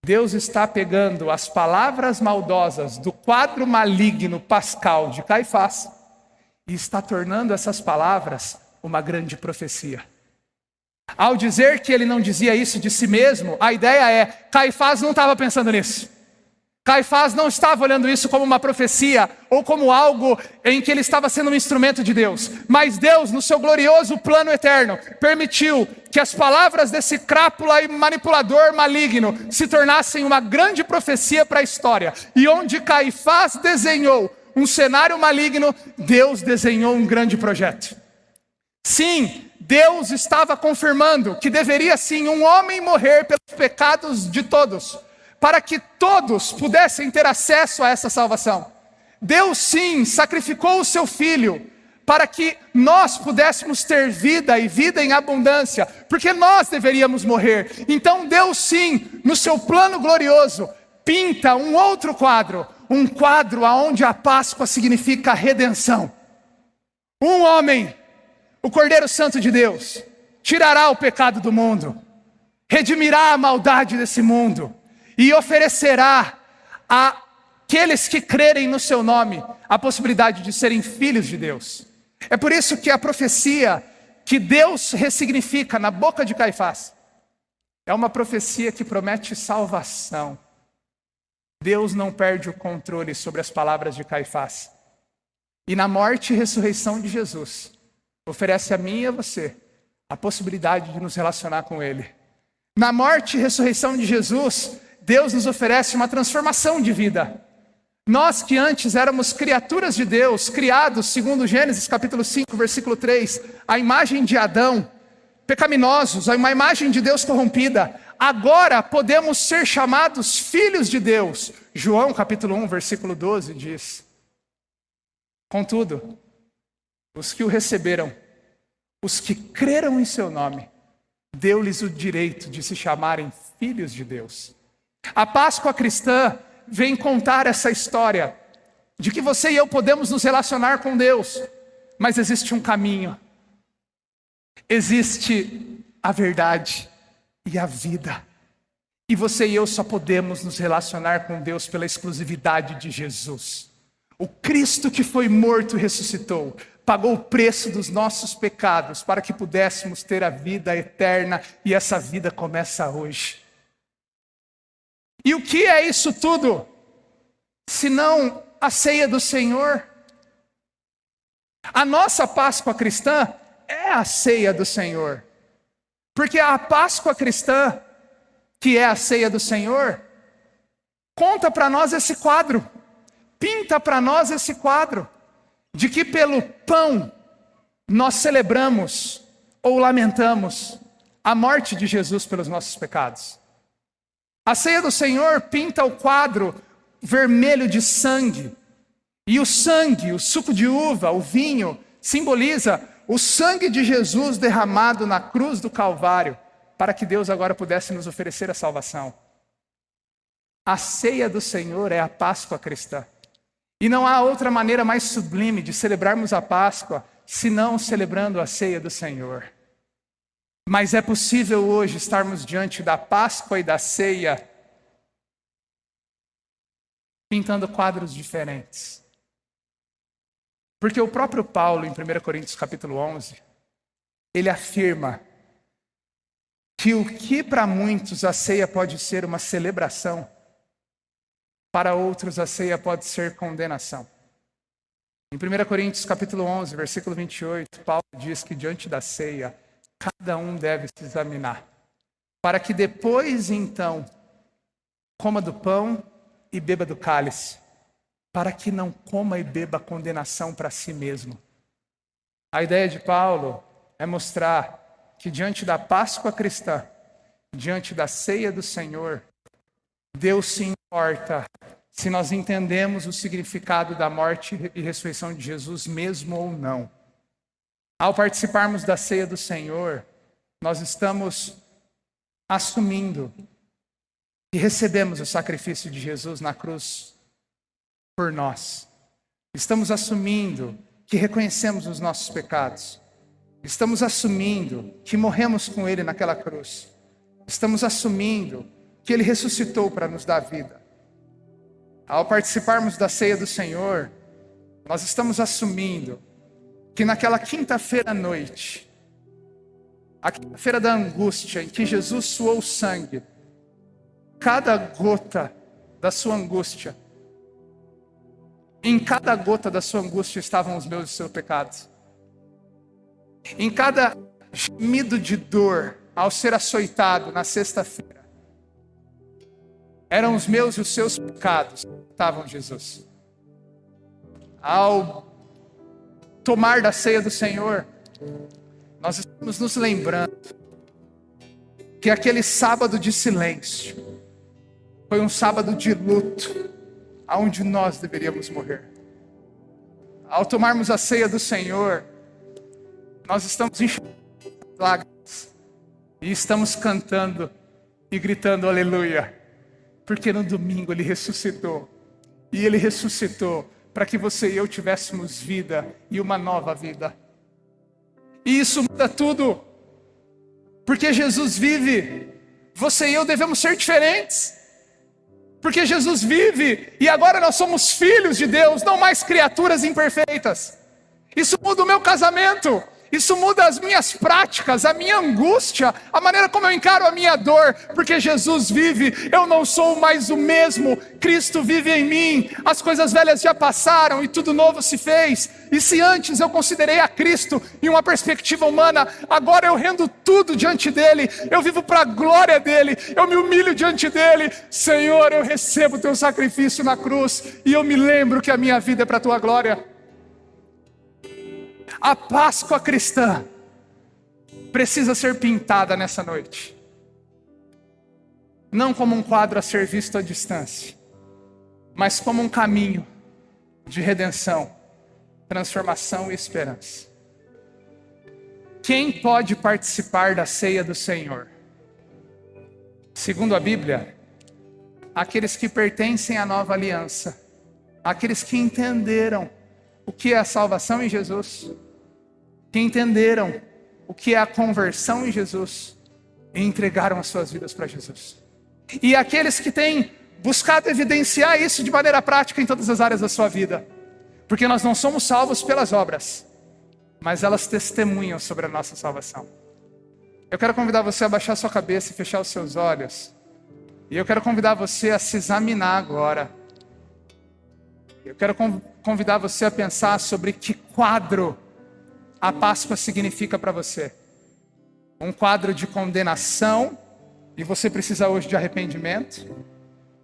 Deus está pegando as palavras maldosas do quadro maligno pascal de Caifás e está tornando essas palavras uma grande profecia. Ao dizer que ele não dizia isso de si mesmo, a ideia é, Caifás não estava pensando nisso. Caifás não estava olhando isso como uma profecia ou como algo em que ele estava sendo um instrumento de Deus. Mas Deus, no seu glorioso plano eterno, permitiu que as palavras desse crápula e manipulador maligno se tornassem uma grande profecia para a história. E onde Caifás desenhou um cenário maligno, Deus desenhou um grande projeto. Sim, Deus estava confirmando que deveria sim um homem morrer pelos pecados de todos, para que todos pudessem ter acesso a essa salvação. Deus sim sacrificou o seu filho para que nós pudéssemos ter vida e vida em abundância, porque nós deveríamos morrer. Então Deus sim, no seu plano glorioso, pinta um outro quadro, um quadro onde a Páscoa significa redenção. Um homem, o Cordeiro Santo de Deus, tirará o pecado do mundo, redimirá a maldade desse mundo, e oferecerá àqueles que crerem no seu nome a possibilidade de serem filhos de Deus. É por isso que a profecia que Deus ressignifica na boca de Caifás é uma profecia que promete salvação. Deus não perde o controle sobre as palavras de Caifás. E na morte e ressurreição de Jesus, oferece a mim e a você a possibilidade de nos relacionar com Ele. Na morte e ressurreição de Jesus, Deus nos oferece uma transformação de vida. Nós que antes éramos criaturas de Deus, criados, segundo Gênesis capítulo 5, versículo 3, a imagem de Adão, pecaminosos, uma imagem de Deus corrompida, agora podemos ser chamados filhos de Deus. João capítulo 1, versículo 12 diz: contudo, os que o receberam, os que creram em seu nome, deu-lhes o direito de se chamarem filhos de Deus. A Páscoa cristã vem contar essa história de que você e eu podemos nos relacionar com Deus, mas existe um caminho, existe a verdade e a vida, e você e eu só podemos nos relacionar com Deus pela exclusividade de Jesus. O Cristo que foi morto e ressuscitou, pagou o preço dos nossos pecados para que pudéssemos ter a vida eterna, e essa vida começa hoje. E o que é isso tudo, senão a ceia do Senhor? A nossa Páscoa cristã é a ceia do Senhor, porque a Páscoa cristã, que é a ceia do Senhor, conta para nós esse quadro, pinta para nós esse quadro, de que pelo pão nós celebramos ou lamentamos a morte de Jesus pelos nossos pecados. A ceia do Senhor pinta o quadro vermelho de sangue, e o sangue, o suco de uva, o vinho, simboliza o sangue de Jesus derramado na cruz do Calvário, para que Deus agora pudesse nos oferecer a salvação. A ceia do Senhor é a Páscoa cristã. E não há outra maneira mais sublime de celebrarmos a Páscoa, senão celebrando a ceia do Senhor. Mas é possível hoje estarmos diante da Páscoa e da ceia, pintando quadros diferentes. Porque o próprio Paulo, em 1 Coríntios capítulo 11, ele afirma que o que para muitos a ceia pode ser uma celebração, para outros a ceia pode ser condenação. Em 1 Coríntios capítulo 11, versículo 28, Paulo diz que diante da ceia, cada um deve se examinar, para que depois então coma do pão e beba do cálice, para que não coma e beba condenação para si mesmo. A ideia de Paulo é mostrar que diante da Páscoa cristã, diante da ceia do Senhor, Deus se importa se nós entendemos o significado da morte e ressurreição de Jesus, mesmo ou não. Ao participarmos da ceia do Senhor, nós estamos assumindo que recebemos o sacrifício de Jesus na cruz por nós. Estamos assumindo que reconhecemos os nossos pecados. Estamos assumindo que morremos com Ele naquela cruz. Estamos assumindo que Ele ressuscitou para nos dar vida. Ao participarmos da ceia do Senhor, nós estamos assumindo que naquela quinta-feira à noite, a quinta-feira da angústia, em que Jesus suou sangue, cada gota da sua angústia, em cada gota da sua angústia estavam os meus e os seus pecados. Em cada gemido de dor ao ser açoitado na sexta-feira, eram os meus e os seus pecados que estavam Jesus. Ao tomar da ceia do Senhor, nós estamos nos lembrando que aquele sábado de silêncio foi um sábado de luto, aonde nós deveríamos morrer. Ao tomarmos a ceia do Senhor, nós estamos enxugando lágrimas e estamos cantando e gritando aleluia, porque no domingo Ele ressuscitou, e Ele ressuscitou para que você e eu tivéssemos vida e uma nova vida. E isso muda tudo, porque Jesus vive, você e eu devemos ser diferentes. Porque Jesus vive e agora nós somos filhos de Deus, não mais criaturas imperfeitas. Isso muda o meu casamento. Isso muda as minhas práticas, a minha angústia, a maneira como eu encaro a minha dor, porque Jesus vive, eu não sou mais o mesmo, Cristo vive em mim, as coisas velhas já passaram e tudo novo se fez. E se antes eu considerei a Cristo em uma perspectiva humana, agora eu rendo tudo diante dele, eu vivo para a glória dele, eu me humilho diante dele. Senhor, eu recebo o teu sacrifício na cruz e eu me lembro que a minha vida é para a tua glória. A Páscoa cristã precisa ser pintada nessa noite. Não como um quadro a ser visto à distância, mas como um caminho de redenção, transformação e esperança. Quem pode participar da ceia do Senhor? Segundo a Bíblia, aqueles que pertencem à nova aliança, aqueles que entenderam o que é a salvação em Jesus, que entenderam o que é a conversão em Jesus e entregaram as suas vidas para Jesus. E aqueles que têm buscado evidenciar isso de maneira prática em todas as áreas da sua vida. Porque nós não somos salvos pelas obras, mas elas testemunham sobre a nossa salvação. Eu quero convidar você a baixar sua cabeça e fechar os seus olhos. E eu quero convidar você a se examinar agora. Eu quero convidar você a pensar sobre que quadro a Páscoa significa para você. Um quadro de condenação, e você precisa hoje de arrependimento?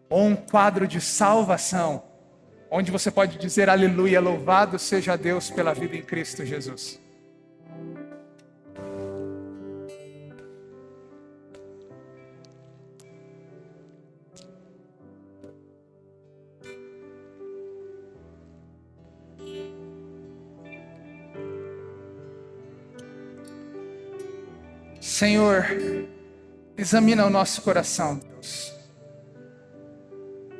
Ou um quadro de salvação, onde você pode dizer aleluia, louvado seja Deus pela vida em Cristo Jesus? Senhor, examina o nosso coração, Deus.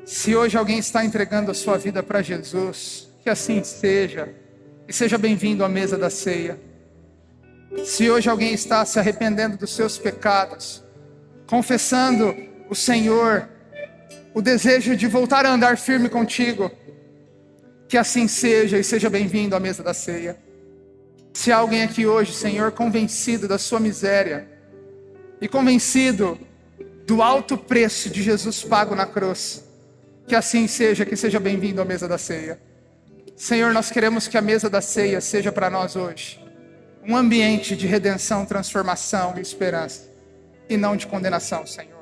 Se hoje alguém está entregando a sua vida para Jesus, que assim seja, e seja bem-vindo à mesa da ceia. Se hoje alguém está se arrependendo dos seus pecados, confessando o Senhor, o desejo de voltar a andar firme contigo, que assim seja, e seja bem-vindo à mesa da ceia. Se há alguém aqui hoje, Senhor, convencido da sua miséria e convencido do alto preço de Jesus pago na cruz, que assim seja, que seja bem-vindo à mesa da ceia. Senhor, nós queremos que a mesa da ceia seja para nós hoje um ambiente de redenção, transformação e esperança, e não de condenação, Senhor.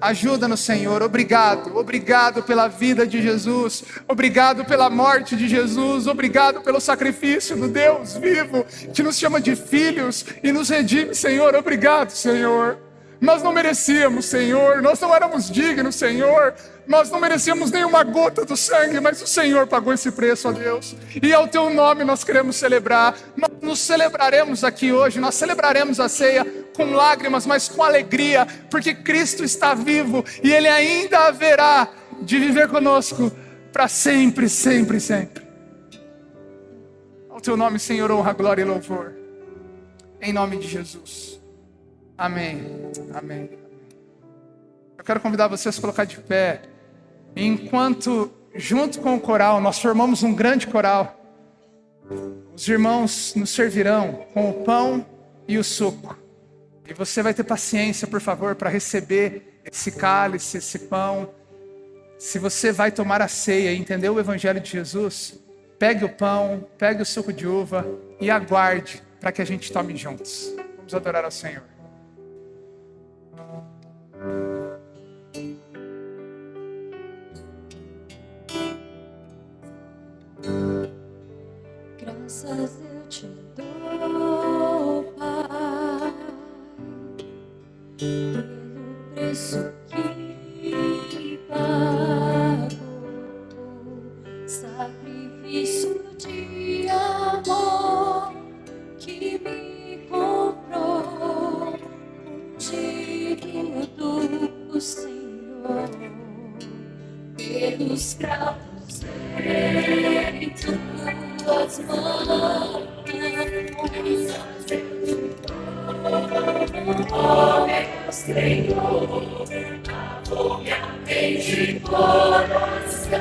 Ajuda-nos, Senhor. Obrigado pela vida de Jesus, obrigado pela morte de Jesus, obrigado pelo sacrifício do Deus vivo, que nos chama de filhos e nos redime, Senhor. Obrigado, Senhor. Nós não merecíamos, Senhor, nós não éramos dignos, Senhor, nós não merecíamos nenhuma gota do sangue, mas o Senhor pagou esse preço, ó Deus, e ao Teu nome nós queremos celebrar. Nós nos celebraremos aqui hoje, nós celebraremos a ceia com lágrimas, mas com alegria, porque Cristo está vivo, e Ele ainda haverá de viver conosco para sempre, sempre, sempre. Ao Teu nome, Senhor, honra, glória e louvor, em nome de Jesus. Amém, amém. Eu quero convidar você a se colocar de pé. Enquanto, junto com o coral, nós formamos um grande coral. Os irmãos nos servirão com o pão e o suco. E você vai ter paciência, por favor, para receber esse cálice, esse pão. Se você vai tomar a ceia e entender o Evangelho de Jesus, pegue o pão, pegue o suco de uva e aguarde para que a gente tome juntos. Vamos adorar ao Senhor. Graças eu te dou, Pai, pelo preço que pagou, sacrifício de amor que me comprou, ungido do Senhor, pelos cravos feitos. Tuas mãos, oh meu Senhor, amor-me a mente e coração,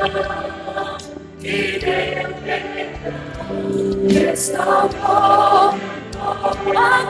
e deu perdão, restaurou a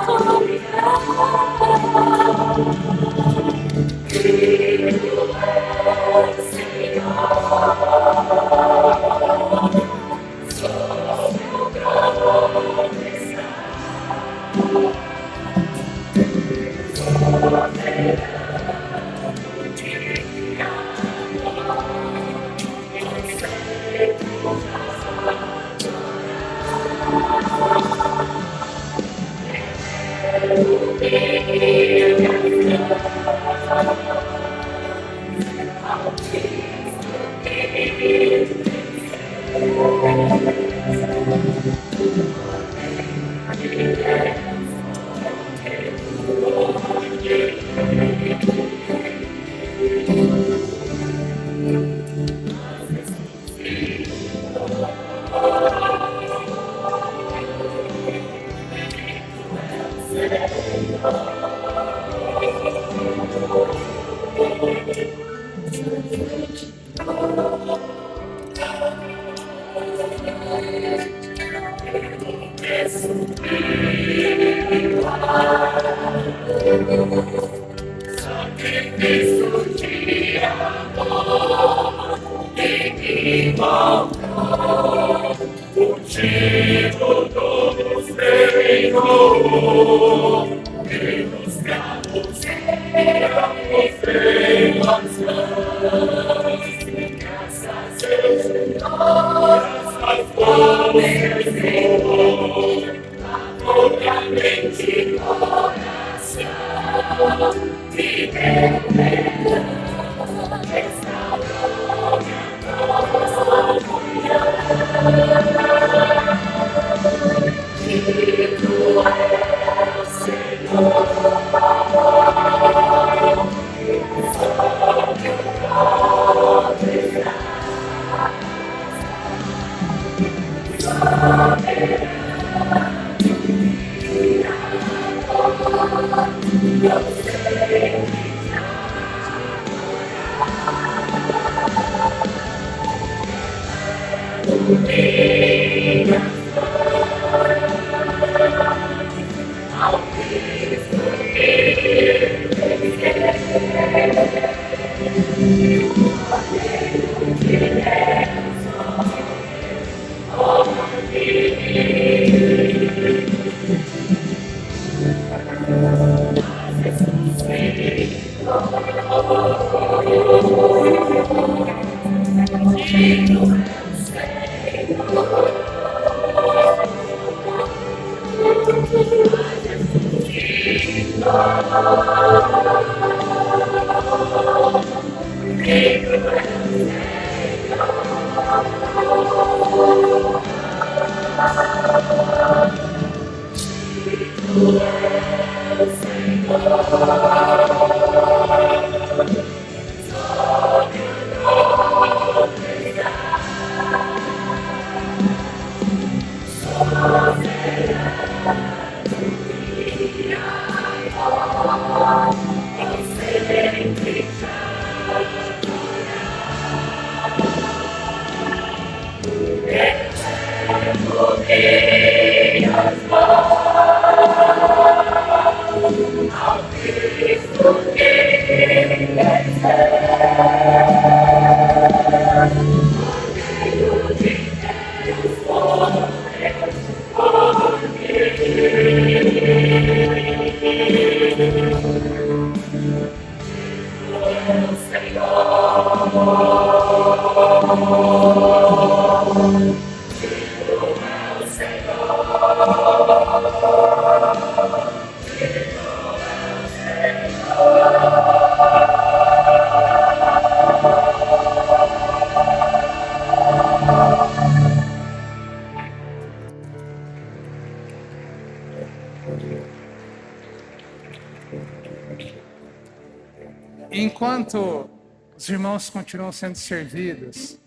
Enquanto os irmãos continuam sendo servidos,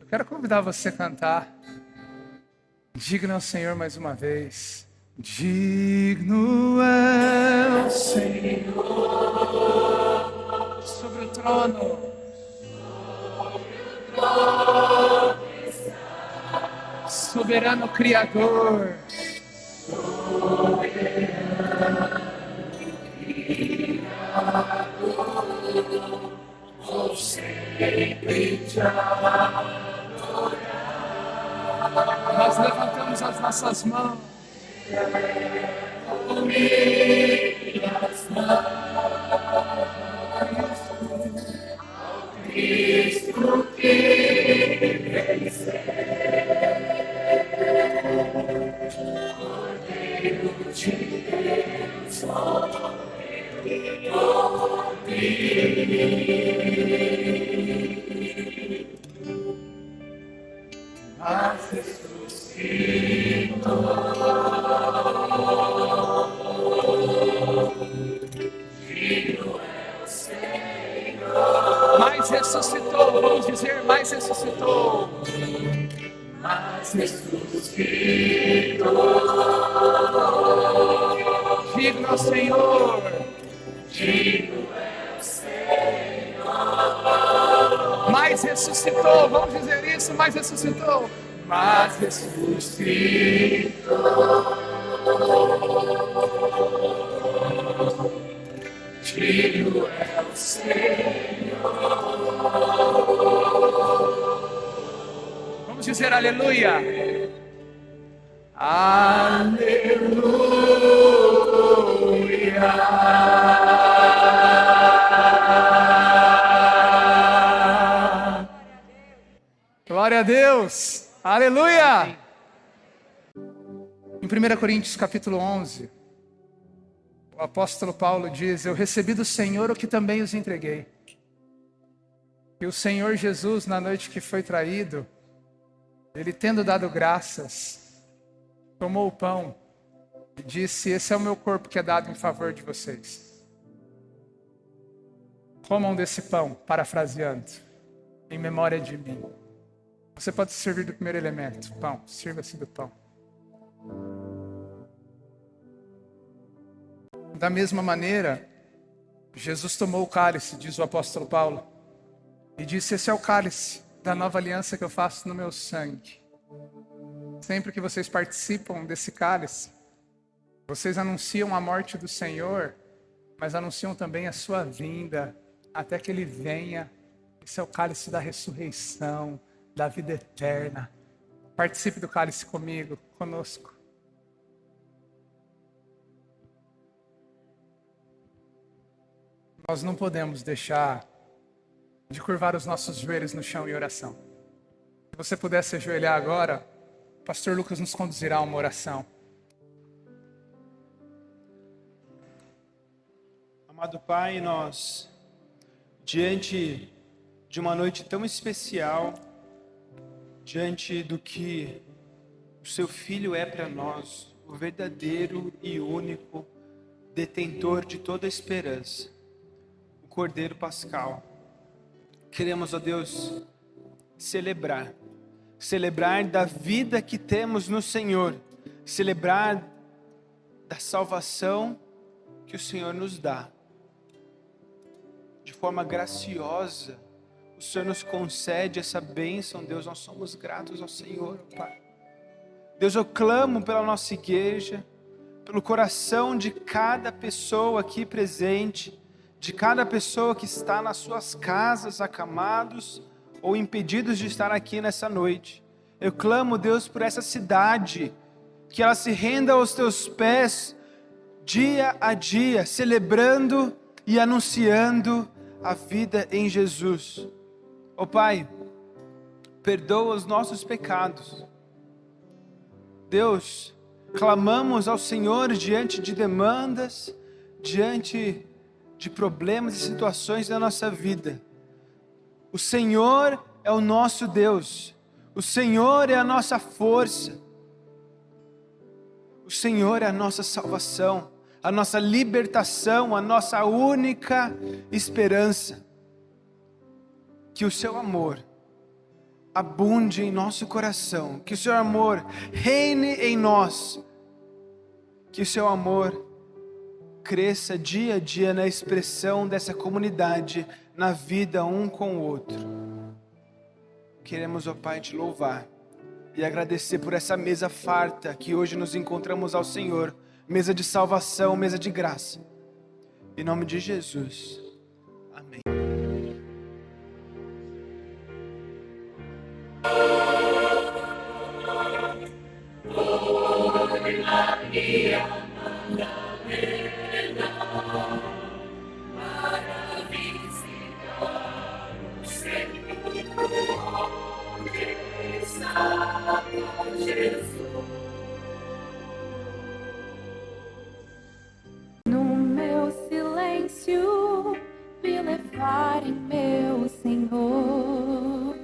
eu quero convidar você a cantar. Digno é o Senhor mais uma vez. Digno é o Senhor sobre o trono. Soberano Criador. nossas mãos. Mas ressuscitou, vamos dizer, mas ressuscitou. Mas ressuscitou. Digno ao Senhor. Digno é o Senhor. Mas ressuscitou, vamos dizer isso, mas ressuscitou. Mas ressuscitou. Digno é o Senhor. Vamos dizer aleluia. Aleluia. Glória a Deus. Aleluia. Em 1 Coríntios capítulo 11, o apóstolo Paulo diz: eu recebi do Senhor o que também os entreguei. E o Senhor Jesus, na noite que foi traído, ele tendo dado graças, tomou o pão e disse: esse é o meu corpo que é dado em favor de vocês. Comam desse pão, parafraseando, em memória de mim. Você pode servir do primeiro elemento, pão, sirva-se do pão. Da mesma maneira, Jesus tomou o cálice, diz o apóstolo Paulo, e disse: esse é o cálice da nova aliança que eu faço no meu sangue. Sempre que vocês participam desse cálice, vocês anunciam a morte do Senhor, mas anunciam também a sua vinda, até que Ele venha. Esse é o cálice da ressurreição, da vida eterna. Participe do cálice comigo, conosco. Nós não podemos deixar de curvar os nossos joelhos no chão em oração. Se você pudesse ajoelhar agora, o pastor Lucas nos conduzirá a uma oração. Amado Pai, nós, diante de uma noite tão especial, diante do que o Seu Filho é para nós, o verdadeiro e único detentor de toda a esperança, o Cordeiro Pascal, queremos, ó Deus, celebrar da vida que temos no Senhor, celebrar da salvação que o Senhor nos dá. De forma graciosa, o Senhor nos concede essa bênção, Deus, nós somos gratos ao Senhor, Pai. Deus, eu clamo pela nossa igreja, pelo coração de cada pessoa aqui presente, de cada pessoa que está nas suas casas, acamados ou impedidos de estar aqui nessa noite. Eu clamo, Deus, por essa cidade, que ela se renda aos teus pés, dia a dia, celebrando e anunciando a vida em Jesus. Ó Pai, perdoa os nossos pecados. Deus, clamamos ao Senhor diante de demandas, diante de problemas e situações da nossa vida. O Senhor é o nosso Deus. O Senhor é a nossa força. O Senhor é a nossa salvação, a nossa libertação, a nossa única esperança. Que o Seu amor abunde em nosso coração, que o Seu amor reine em nós, que o Seu amor cresça dia a dia na expressão dessa comunidade, na vida um com o outro. Queremos, ó Pai, te louvar e agradecer por essa mesa farta que hoje nos encontramos ao Senhor, mesa de salvação, mesa de graça. Em nome de Jesus. Amém. Oh No meu silêncio, me levar em meu Senhor,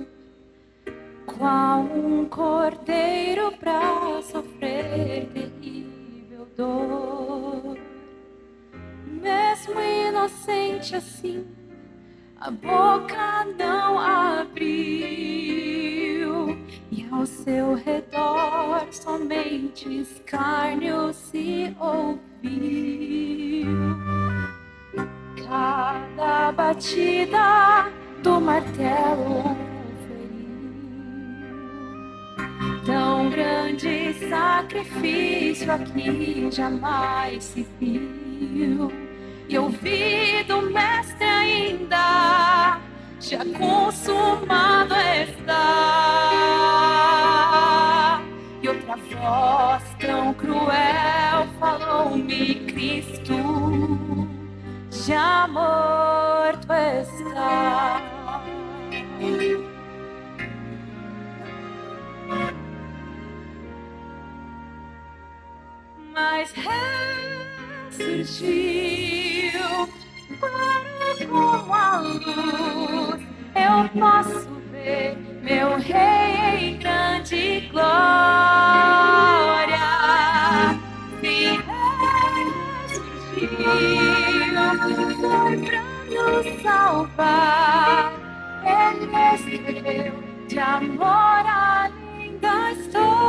qual um cordeiro pra sofrer terrível dor. Mesmo inocente assim, a boca não abriu, e ao seu redor somente escárnio se ouviu. Cada batida do martelo feriu. Tão grande sacrifício aqui jamais se viu. E ouvi do mestre ainda, já consumado está. E outra voz tão cruel falou-me: Cristo já morto está. Mas ressurgiu, claro como a luz, eu posso ver meu Rei em grande glória. Se ressurgiu, foi pra nos salvar. Ele escreveu de amor a linda história.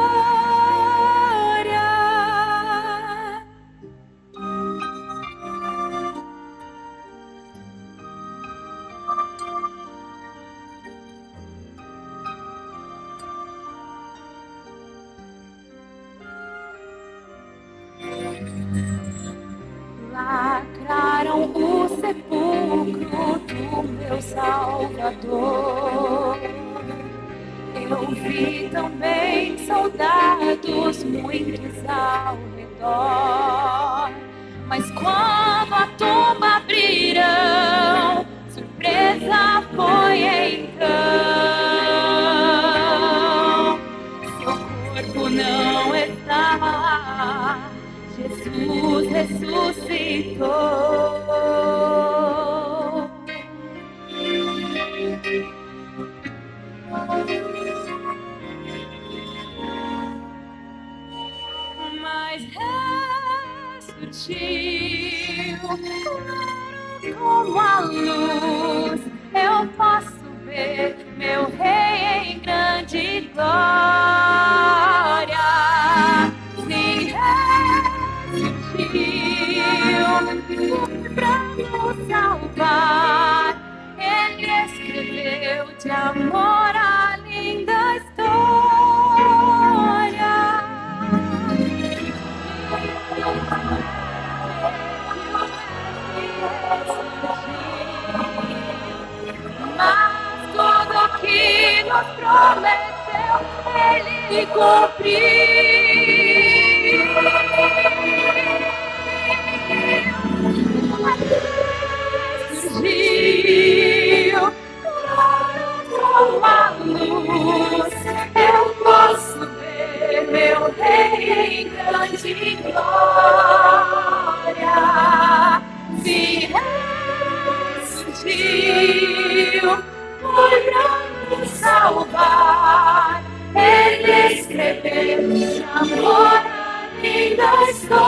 Lacraram o sepulcro do meu Salvador. Eu vi também soldados muitos ao redor. Mas quando a tumba abriram, surpresa foi então. Seu corpo não está lá, Jesus ressuscitou. Mas ressurgiu, claro como a luz, eu posso ver meu Rei em grande glória. Se ressurgiu pra nos salvar, Ele escreveu de amor a linda história. Mas tudo que nos prometeu, Ele cumpriu. Surgiu, claro como a luz, eu posso ver meu Rei em grande glória. Se ressurgiu, foi pra nos salvar. Ele escreveu de amor a linda história.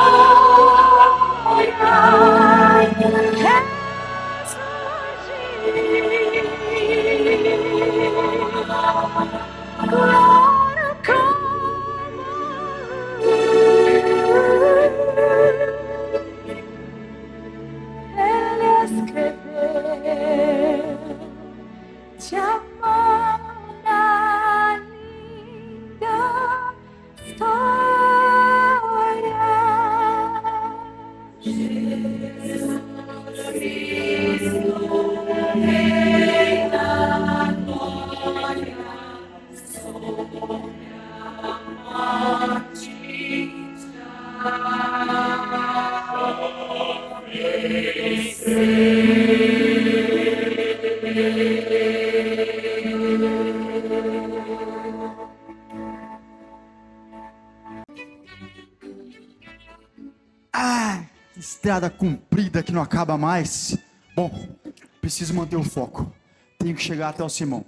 Glória como Ele escreveu de amor a linda história. Jesus Cristo, Rei da glória, sobre a morte já Ah, estrada comprida que não acaba mais. Bom, preciso manter o foco. Tenho que chegar até o Simão.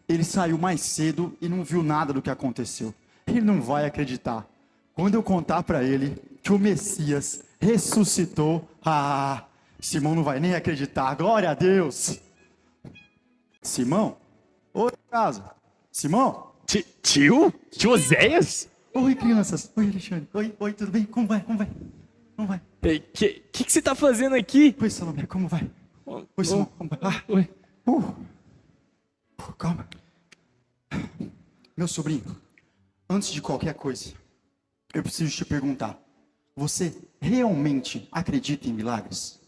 Ele saiu mais cedo e não viu nada do que aconteceu. Ele não vai acreditar. Quando eu contar para ele que o Messias ressuscitou, Simão não vai nem acreditar. Glória a Deus. Simão? Oi, casa. Simão? Tio? Tio Oséias? Oi, crianças. Oi, Alexandre. Oi, tudo bem? Como vai? Como vai? Que você tá fazendo aqui? Oi, Salomé, como vai? Oi, Simão, como vai? Oi. Calma. Meu sobrinho, antes de qualquer coisa, eu preciso te perguntar. Você realmente acredita em milagres?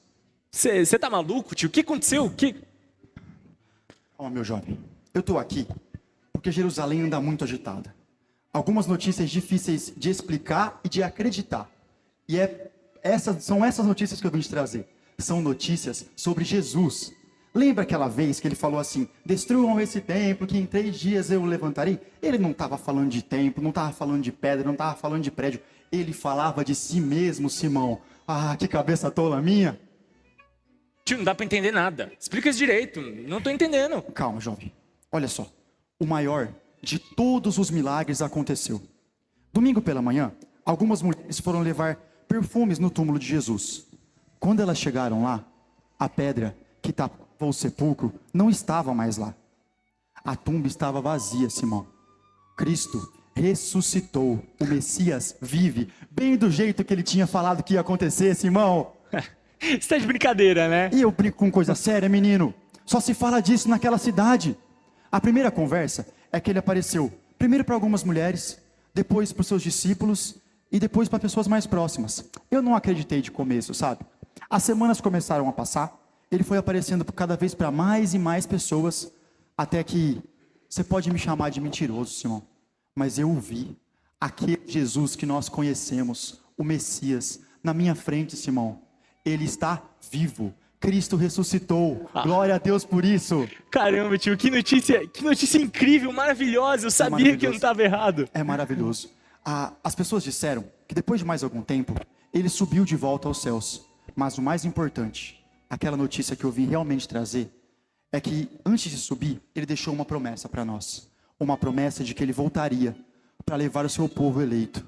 Você tá maluco, tio? O que aconteceu? Calma, meu jovem. Eu tô aqui porque Jerusalém anda muito agitada. Algumas notícias difíceis de explicar e de acreditar. E são essas notícias que eu vim te trazer. São notícias sobre Jesus. Lembra aquela vez que ele falou assim: destruam esse templo que em 3 dias eu o levantarei? Ele não estava falando de templo, não estava falando de pedra, não estava falando de prédio. Ele falava de si mesmo, Simão. Que cabeça tola minha. Tio, não dá pra entender nada. Explica isso direito. Não tô entendendo. Calma, jovem. Olha só. O maior de todos os milagres aconteceu. Domingo pela manhã, algumas mulheres foram levar perfumes no túmulo de Jesus. Quando elas chegaram lá, a pedra que tapava o sepulcro não estava mais lá. A tumba estava vazia, Simão. Cristo ressuscitou. O Messias vive, bem do jeito que ele tinha falado que ia acontecer, Simão. Você tá de brincadeira, né? E eu brinco com coisa séria, menino. Só se fala disso naquela cidade. A primeira conversa é que ele apareceu primeiro para algumas mulheres, depois para os seus discípulos e depois para pessoas mais próximas. Eu não acreditei de começo, sabe? As semanas começaram a passar, ele foi aparecendo cada vez para mais e mais pessoas, até que você pode me chamar de mentiroso, Simão, mas eu o vi, aquele Jesus que nós conhecemos, o Messias, na minha frente, Simão. Ele está vivo. Cristo ressuscitou. Glória a Deus por isso. Caramba, tio, que notícia incrível, maravilhosa. Eu sabia que eu não estava errado. É maravilhoso. As pessoas disseram que depois de mais algum tempo, ele subiu de volta aos céus. Mas o mais importante, aquela notícia que eu vim realmente trazer, é que antes de subir, ele deixou uma promessa para nós. Uma promessa de que ele voltaria para levar o seu povo eleito.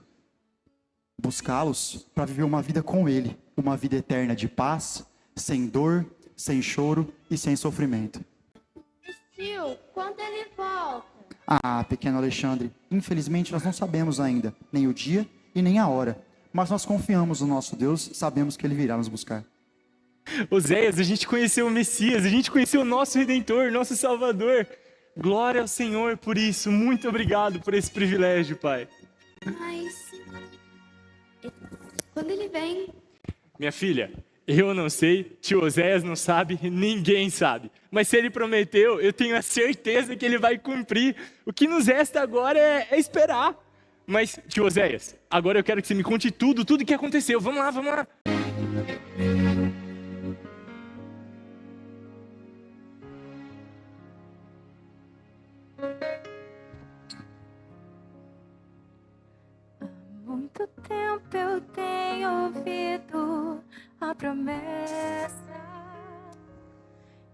Buscá-los para viver uma vida com ele. Uma vida eterna de paz, sem dor, sem choro e sem sofrimento. Tio, quando ele volta? Pequeno Alexandre, infelizmente nós não sabemos ainda, nem o dia e nem a hora. Mas nós confiamos no nosso Deus, sabemos que ele virá nos buscar. Oséias, a gente conheceu o Messias, a gente conheceu o nosso Redentor, nosso Salvador. Glória ao Senhor por isso. Muito obrigado por esse privilégio, Pai. Mas quando ele vem? Minha filha, eu não sei, tio Oséias não sabe, ninguém sabe. Mas se ele prometeu, eu tenho a certeza que ele vai cumprir. O que nos resta agora é esperar. Mas, tio Oséias, agora eu quero que você me conte tudo o que aconteceu. Vamos lá. Há muito tempo eu tenho ouvido a promessa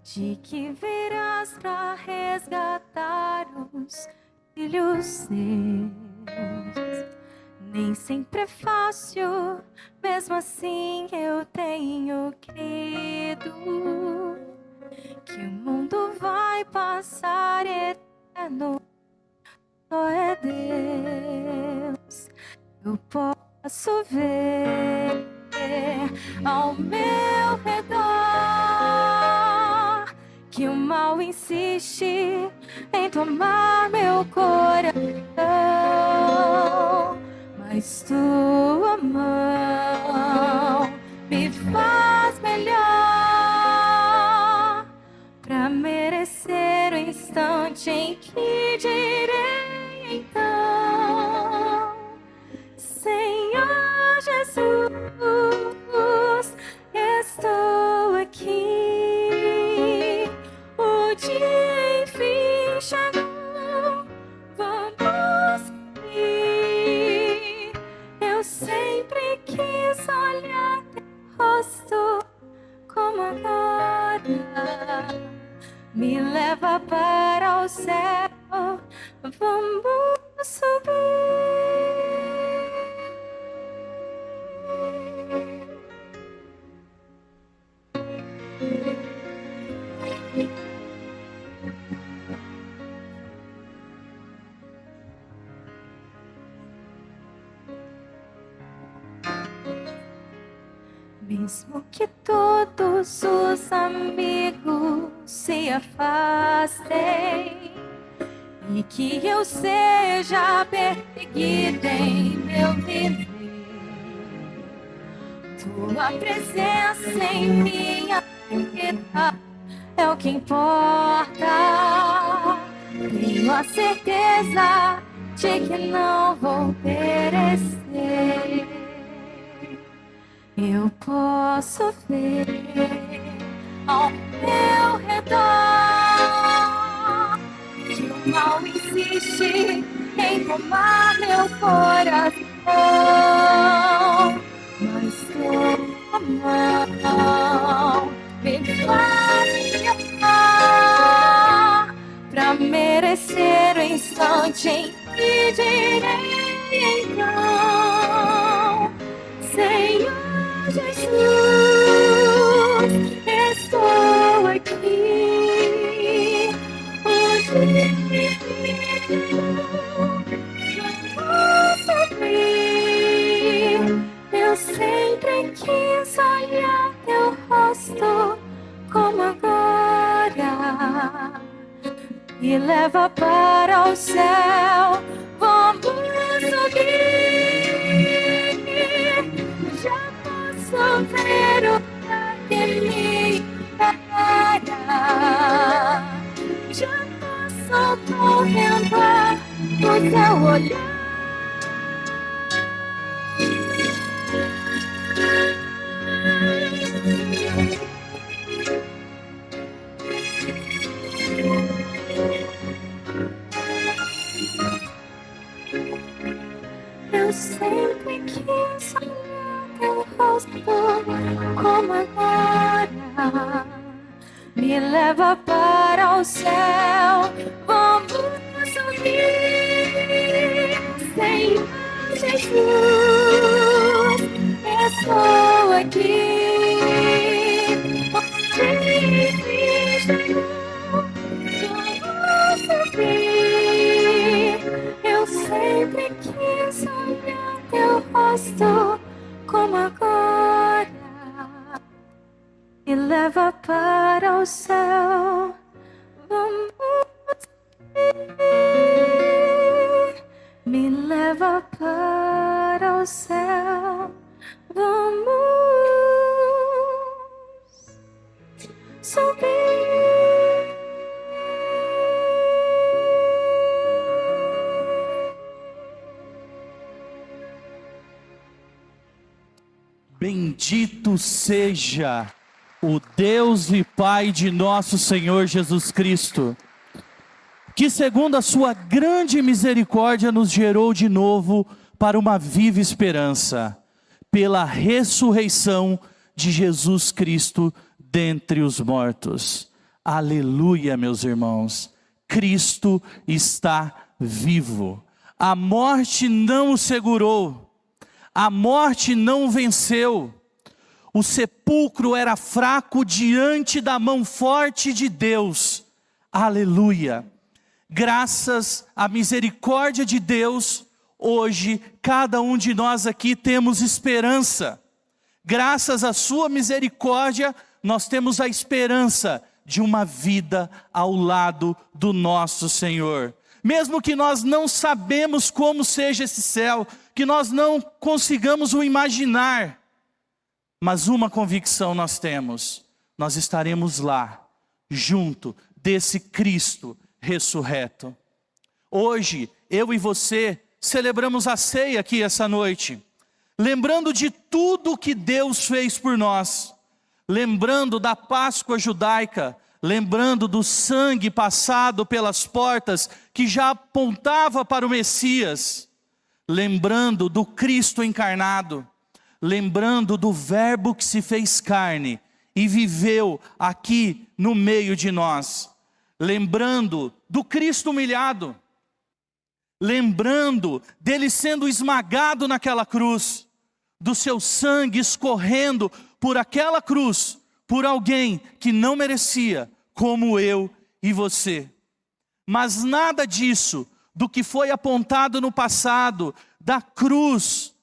de que virás para resgatar os filhos seus. Nem sempre é fácil, mesmo assim eu tenho crido que o mundo vai passar eterno. Só é Deus. Eu posso ver ao meu redor que o mal insiste em tomar meu coração, mas tua mão me faz melhor pra merecer o instante em que direi então: Senhor Jesus, eu rosto, como agora. Me leva para o céu, vamos subir. Mesmo que todos os amigos se afastem e que eu seja perseguida em meu viver, tua presença em minha vida é o que importa. Tenho a certeza de que não vou perecer. Eu posso ver ao meu redor que o mal insiste em tomar meu coração, mas tua mão me faz amar pra merecer o instante em que direi então: Senhor Jesus, estou aqui. Hoje vou sofrer. Eu sempre quis olhar teu rosto, como agora. Me leva para o céu, vamos subir. Já posso ver o que me espera. Já posso contemplar o teu olhar. Eu sempre quis olhar teu rosto, como agora. Me leva para o céu, vamos subir. Senhor Jesus, estou aqui. Onde vamos subir. Eu sempre quis olhar teu rosto, como agora. Me leva para o céu, vamos subir. Me leva para o céu, vamos subir. Bendito seja o Deus e Pai de nosso Senhor Jesus Cristo, que segundo a sua grande misericórdia nos gerou de novo para uma viva esperança, pela ressurreição de Jesus Cristo dentre os mortos. Aleluia, meus irmãos. Cristo está vivo. A morte não o segurou. A morte não venceu. O sepulcro era fraco diante da mão forte de Deus. Aleluia. Graças à misericórdia de Deus, hoje cada um de nós aqui temos esperança. Graças à sua misericórdia, nós temos a esperança de uma vida ao lado do nosso Senhor. Mesmo que nós não sabemos como seja esse céu, que nós não consigamos o imaginar, mas uma convicção nós temos: nós estaremos lá, junto desse Cristo ressurreto. Hoje, eu e você celebramos a ceia aqui essa noite, lembrando de tudo que Deus fez por nós, lembrando da Páscoa judaica, lembrando do sangue passado pelas portas que já apontava para o Messias, lembrando do Cristo encarnado, lembrando do Verbo que se fez carne e viveu aqui no meio de nós, lembrando do Cristo humilhado, lembrando dele sendo esmagado naquela cruz, do seu sangue escorrendo por aquela cruz, por alguém que não merecia, como eu e você. Mas nada disso, do que foi apontado no passado, da cruz,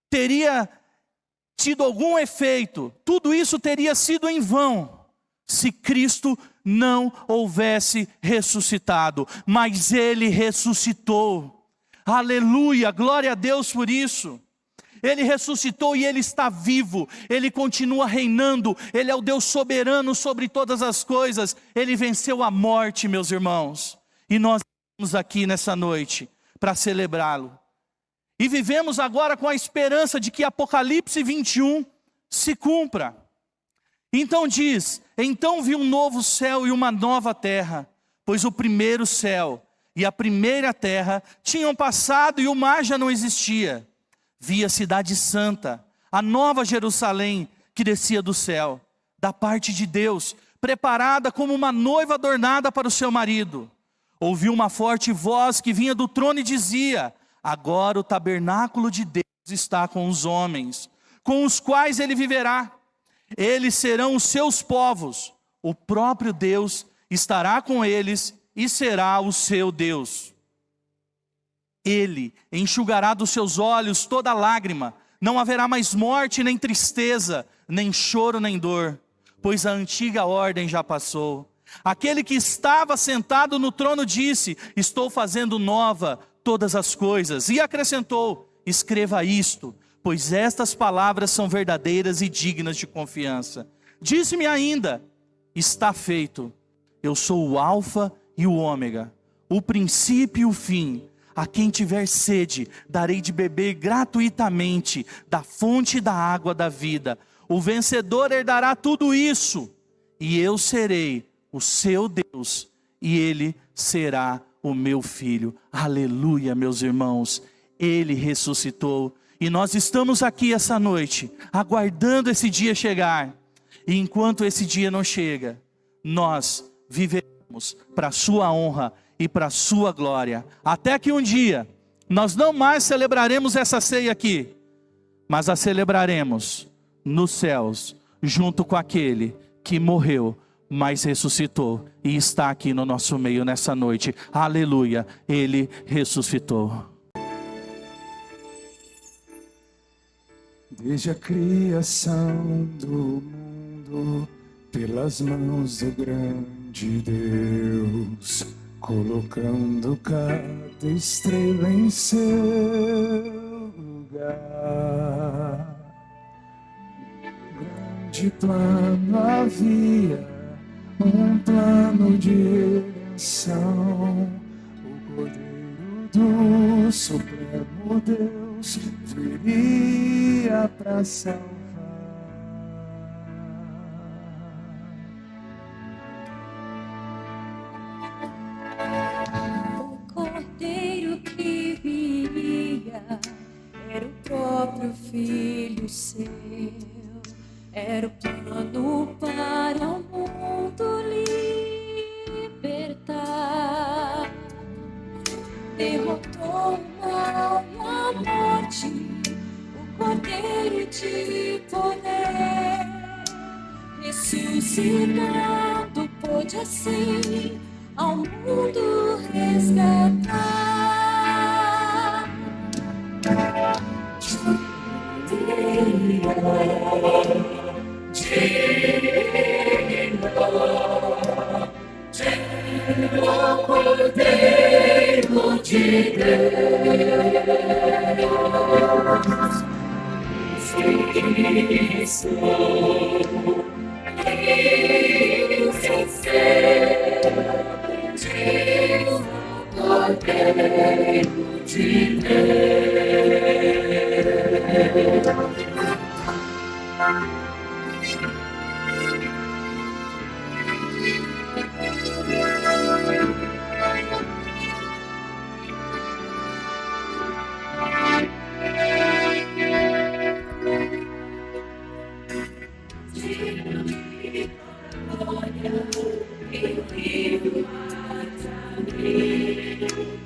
teria tido algum efeito. Tudo isso teria sido em vão, se Cristo não houvesse ressuscitado. Mas Ele ressuscitou. Aleluia, glória a Deus por isso. Ele ressuscitou e Ele está vivo, Ele continua reinando, Ele é o Deus soberano sobre todas as coisas, Ele venceu a morte, meus irmãos, e nós estamos aqui nessa noite para celebrá-lo, e vivemos agora com a esperança de que Apocalipse 21 se cumpra. Então diz, então vi um novo céu e uma nova terra, pois o primeiro céu e a primeira terra tinham passado e o mar já não existia. Vi a cidade santa, a nova Jerusalém, que descia do céu, da parte de Deus, preparada como uma noiva adornada para o seu marido. Ouvi uma forte voz que vinha do trono e dizia, agora o tabernáculo de Deus está com os homens, com os quais ele viverá. Eles serão os seus povos, o próprio Deus estará com eles e será o seu Deus. Ele enxugará dos seus olhos toda lágrima, não haverá mais morte, nem tristeza, nem choro, nem dor, pois a antiga ordem já passou. Aquele que estava sentado no trono disse, estou fazendo nova todas as coisas, e acrescentou, escreva isto, pois estas palavras são verdadeiras e dignas de confiança. Disse-me ainda, está feito, eu sou o alfa e o ômega, o princípio e o fim. A quem tiver sede, darei de beber gratuitamente da fonte da água da vida. O vencedor herdará tudo isso, e eu serei o seu Deus, e ele será o meu filho. Aleluia, meus irmãos, ele ressuscitou, e nós estamos aqui essa noite, aguardando esse dia chegar, e enquanto esse dia não chega, nós viveremos para a sua honra, e para a sua glória, até que um dia, nós não mais celebraremos essa ceia aqui, mas a celebraremos nos céus, junto com aquele que morreu, mas ressuscitou, e está aqui no nosso meio nessa noite, aleluia, ele ressuscitou. Desde a criação do mundo, pelas mãos do grande Deus, colocando cada estrela em seu lugar. Grande plano havia, um plano de redenção. O Cordeiro do Supremo Deus viria para salvar. Era o próprio Filho seu, era o plano para o mundo libertar. Derrotou o mal e a morte, o Cordeiro de poder, ressuscitado pôde assim ao mundo resgatar. O Cordeiro de Deus, Cristo, Cordeiro de Deus.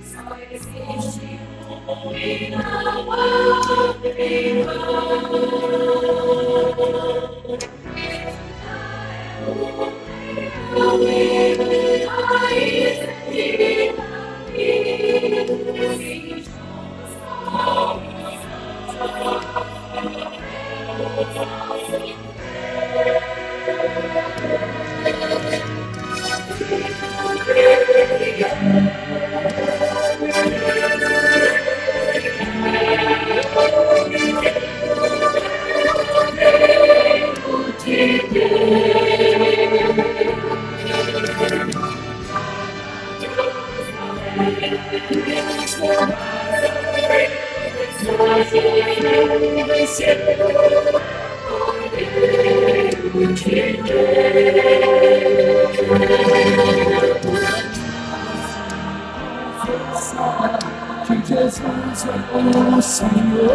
Só existe um e não há Jesus é o Senhor.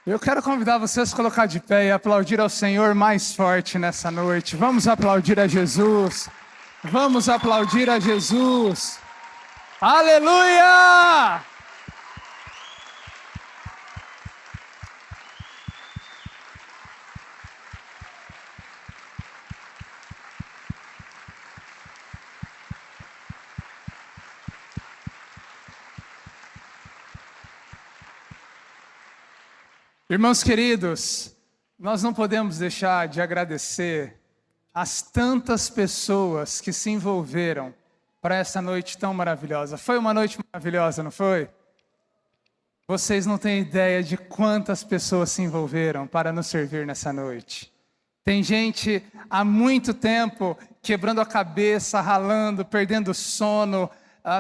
Eu quero convidar vocês a colocar de pé e aplaudir ao Senhor mais forte nessa noite. Vamos aplaudir a Jesus. Vamos aplaudir a Jesus. Aleluia! Irmãos queridos, nós não podemos deixar de agradecer as tantas pessoas que se envolveram para essa noite tão maravilhosa. Foi uma noite maravilhosa, não foi? Vocês não têm ideia de quantas pessoas se envolveram para nos servir nessa noite. Tem gente há muito tempo quebrando a cabeça, ralando, perdendo sono,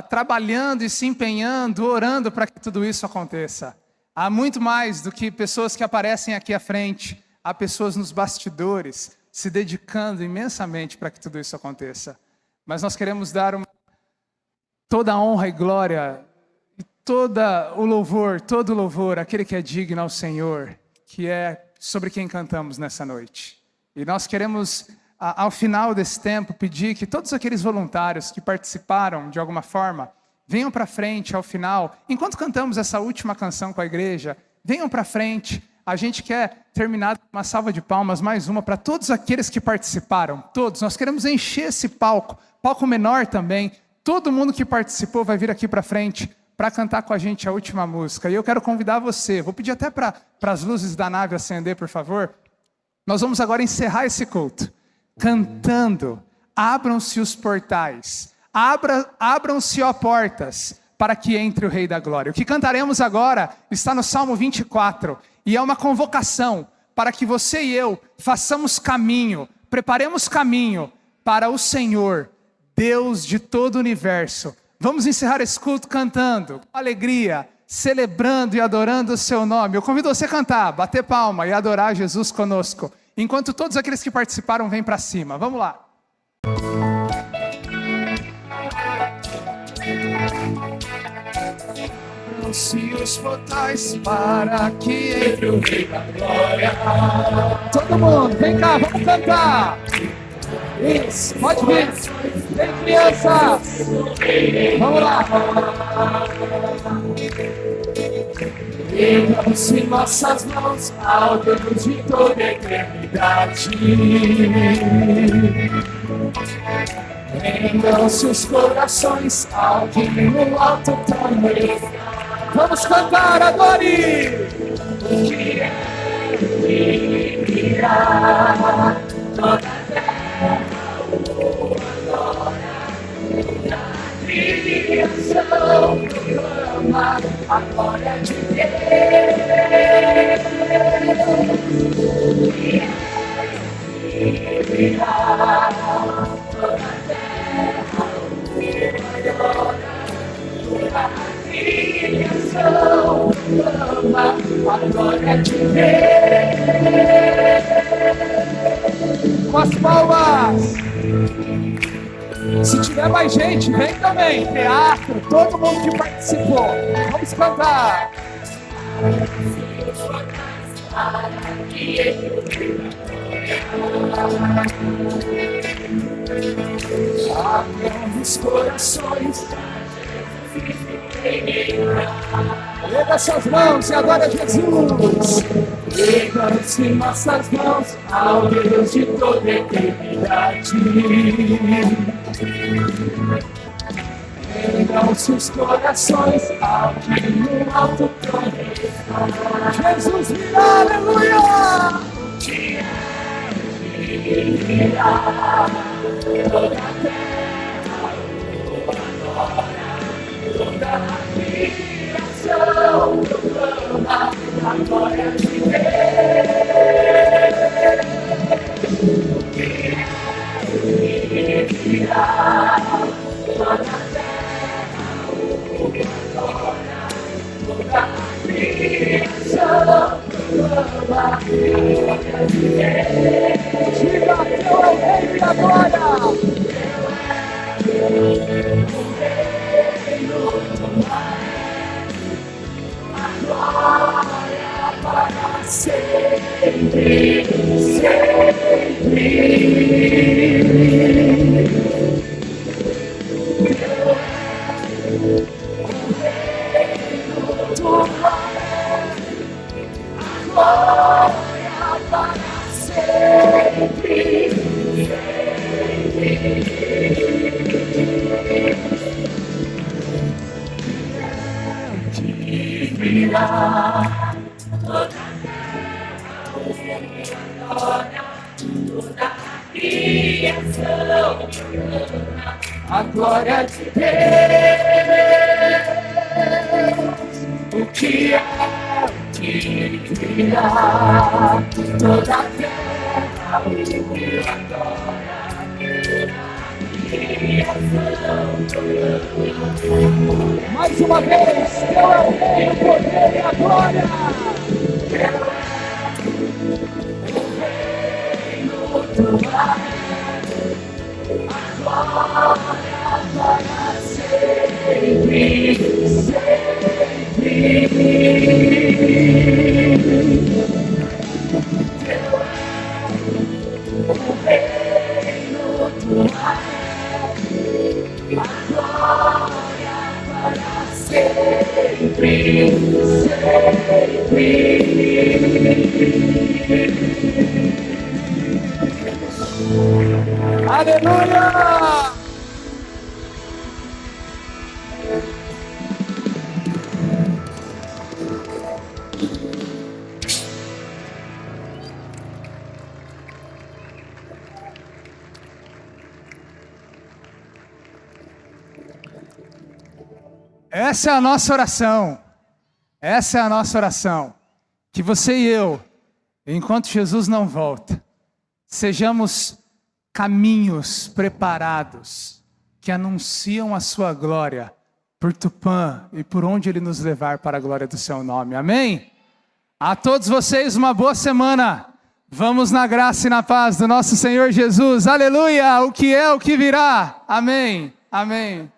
trabalhando e se empenhando, orando para que tudo isso aconteça. Há muito mais do que pessoas que aparecem aqui à frente. Há pessoas nos bastidores se dedicando imensamente para que tudo isso aconteça. Mas nós queremos dar toda a honra e glória, e todo o louvor àquele que é digno ao Senhor, que é sobre quem cantamos nessa noite. E nós queremos, ao final desse tempo, pedir que todos aqueles voluntários que participaram de alguma forma, venham para frente ao final, enquanto cantamos essa última canção com a igreja, venham para frente. A gente quer terminar com uma salva de palmas, mais uma, para todos aqueles que participaram, todos. Nós queremos encher esse palco menor também, todo mundo que participou vai vir aqui para frente para cantar com a gente a última música. E eu quero convidar você, vou pedir até para as luzes da nave acender, por favor. Nós vamos agora encerrar esse culto cantando: abram-se os portais, abram-se ó portas, para que entre o Rei da Glória. O que cantaremos agora está no Salmo 24, e é uma convocação para que você e eu façamos caminho, preparemos caminho para o Senhor, Deus de todo o universo. Vamos encerrar esse culto cantando, com alegria, celebrando e adorando o seu nome. Eu convido você a cantar, bater palma e adorar Jesus conosco, enquanto todos aqueles que participaram vêm para cima. Vamos lá. Se os portais para que entre o Rei da Glória. Todo mundo, vem cá, vamos cantar. Isso, pode vir. Vem, crianças. Vamos lá. Ergam-se nossas mãos ao Deus de toda a eternidade. Ergam-se os corações ao que no alto também. Vamos cantar, adore! O que é que virá? Toda a terra o adora, toda a criação proclama a glória de Deus. O que é que virá? Toda a terra o adora, toda a criação clama a glória de Deus. Com as palmas. Se tiver mais gente, vem também. Teatro, todo mundo que participou. Vamos cantar. Abram os corações. Erga suas mãos e adora Jesus. Ergam-se nossas mãos ao Deus de toda a eternidade. Ergam-se os corações ao que no alto trono. Jesus virá, aleluia! O dia virá, toda a terra o adora. Toda a criação proclama a glória de Deus. O que virá? Toda a terra o adora. Toda a criação proclama a glória de Deus. Diga, teu é o Rei da Glória. Glória para sempre, sempre. Glória para sempre, virá toda a terra adora, toda a criação a glória de Deus. O que é o que virá? Toda a terra o adora, mais uma vez, teu é o Rei, o poder e a glória. A glória para sempre, sempre. O reino do ar. A glória para sempre, sempre. Aleluia! Essa é a nossa oração. Essa é a nossa oração. Que você e eu, enquanto Jesus não volta, sejamos caminhos preparados que anunciam a sua glória por Tupã e por onde Ele nos levar para a glória do seu nome. Amém? A todos vocês uma boa semana. Vamos na graça e na paz do nosso Senhor Jesus. Aleluia! O que é, o que virá. Amém. Amém.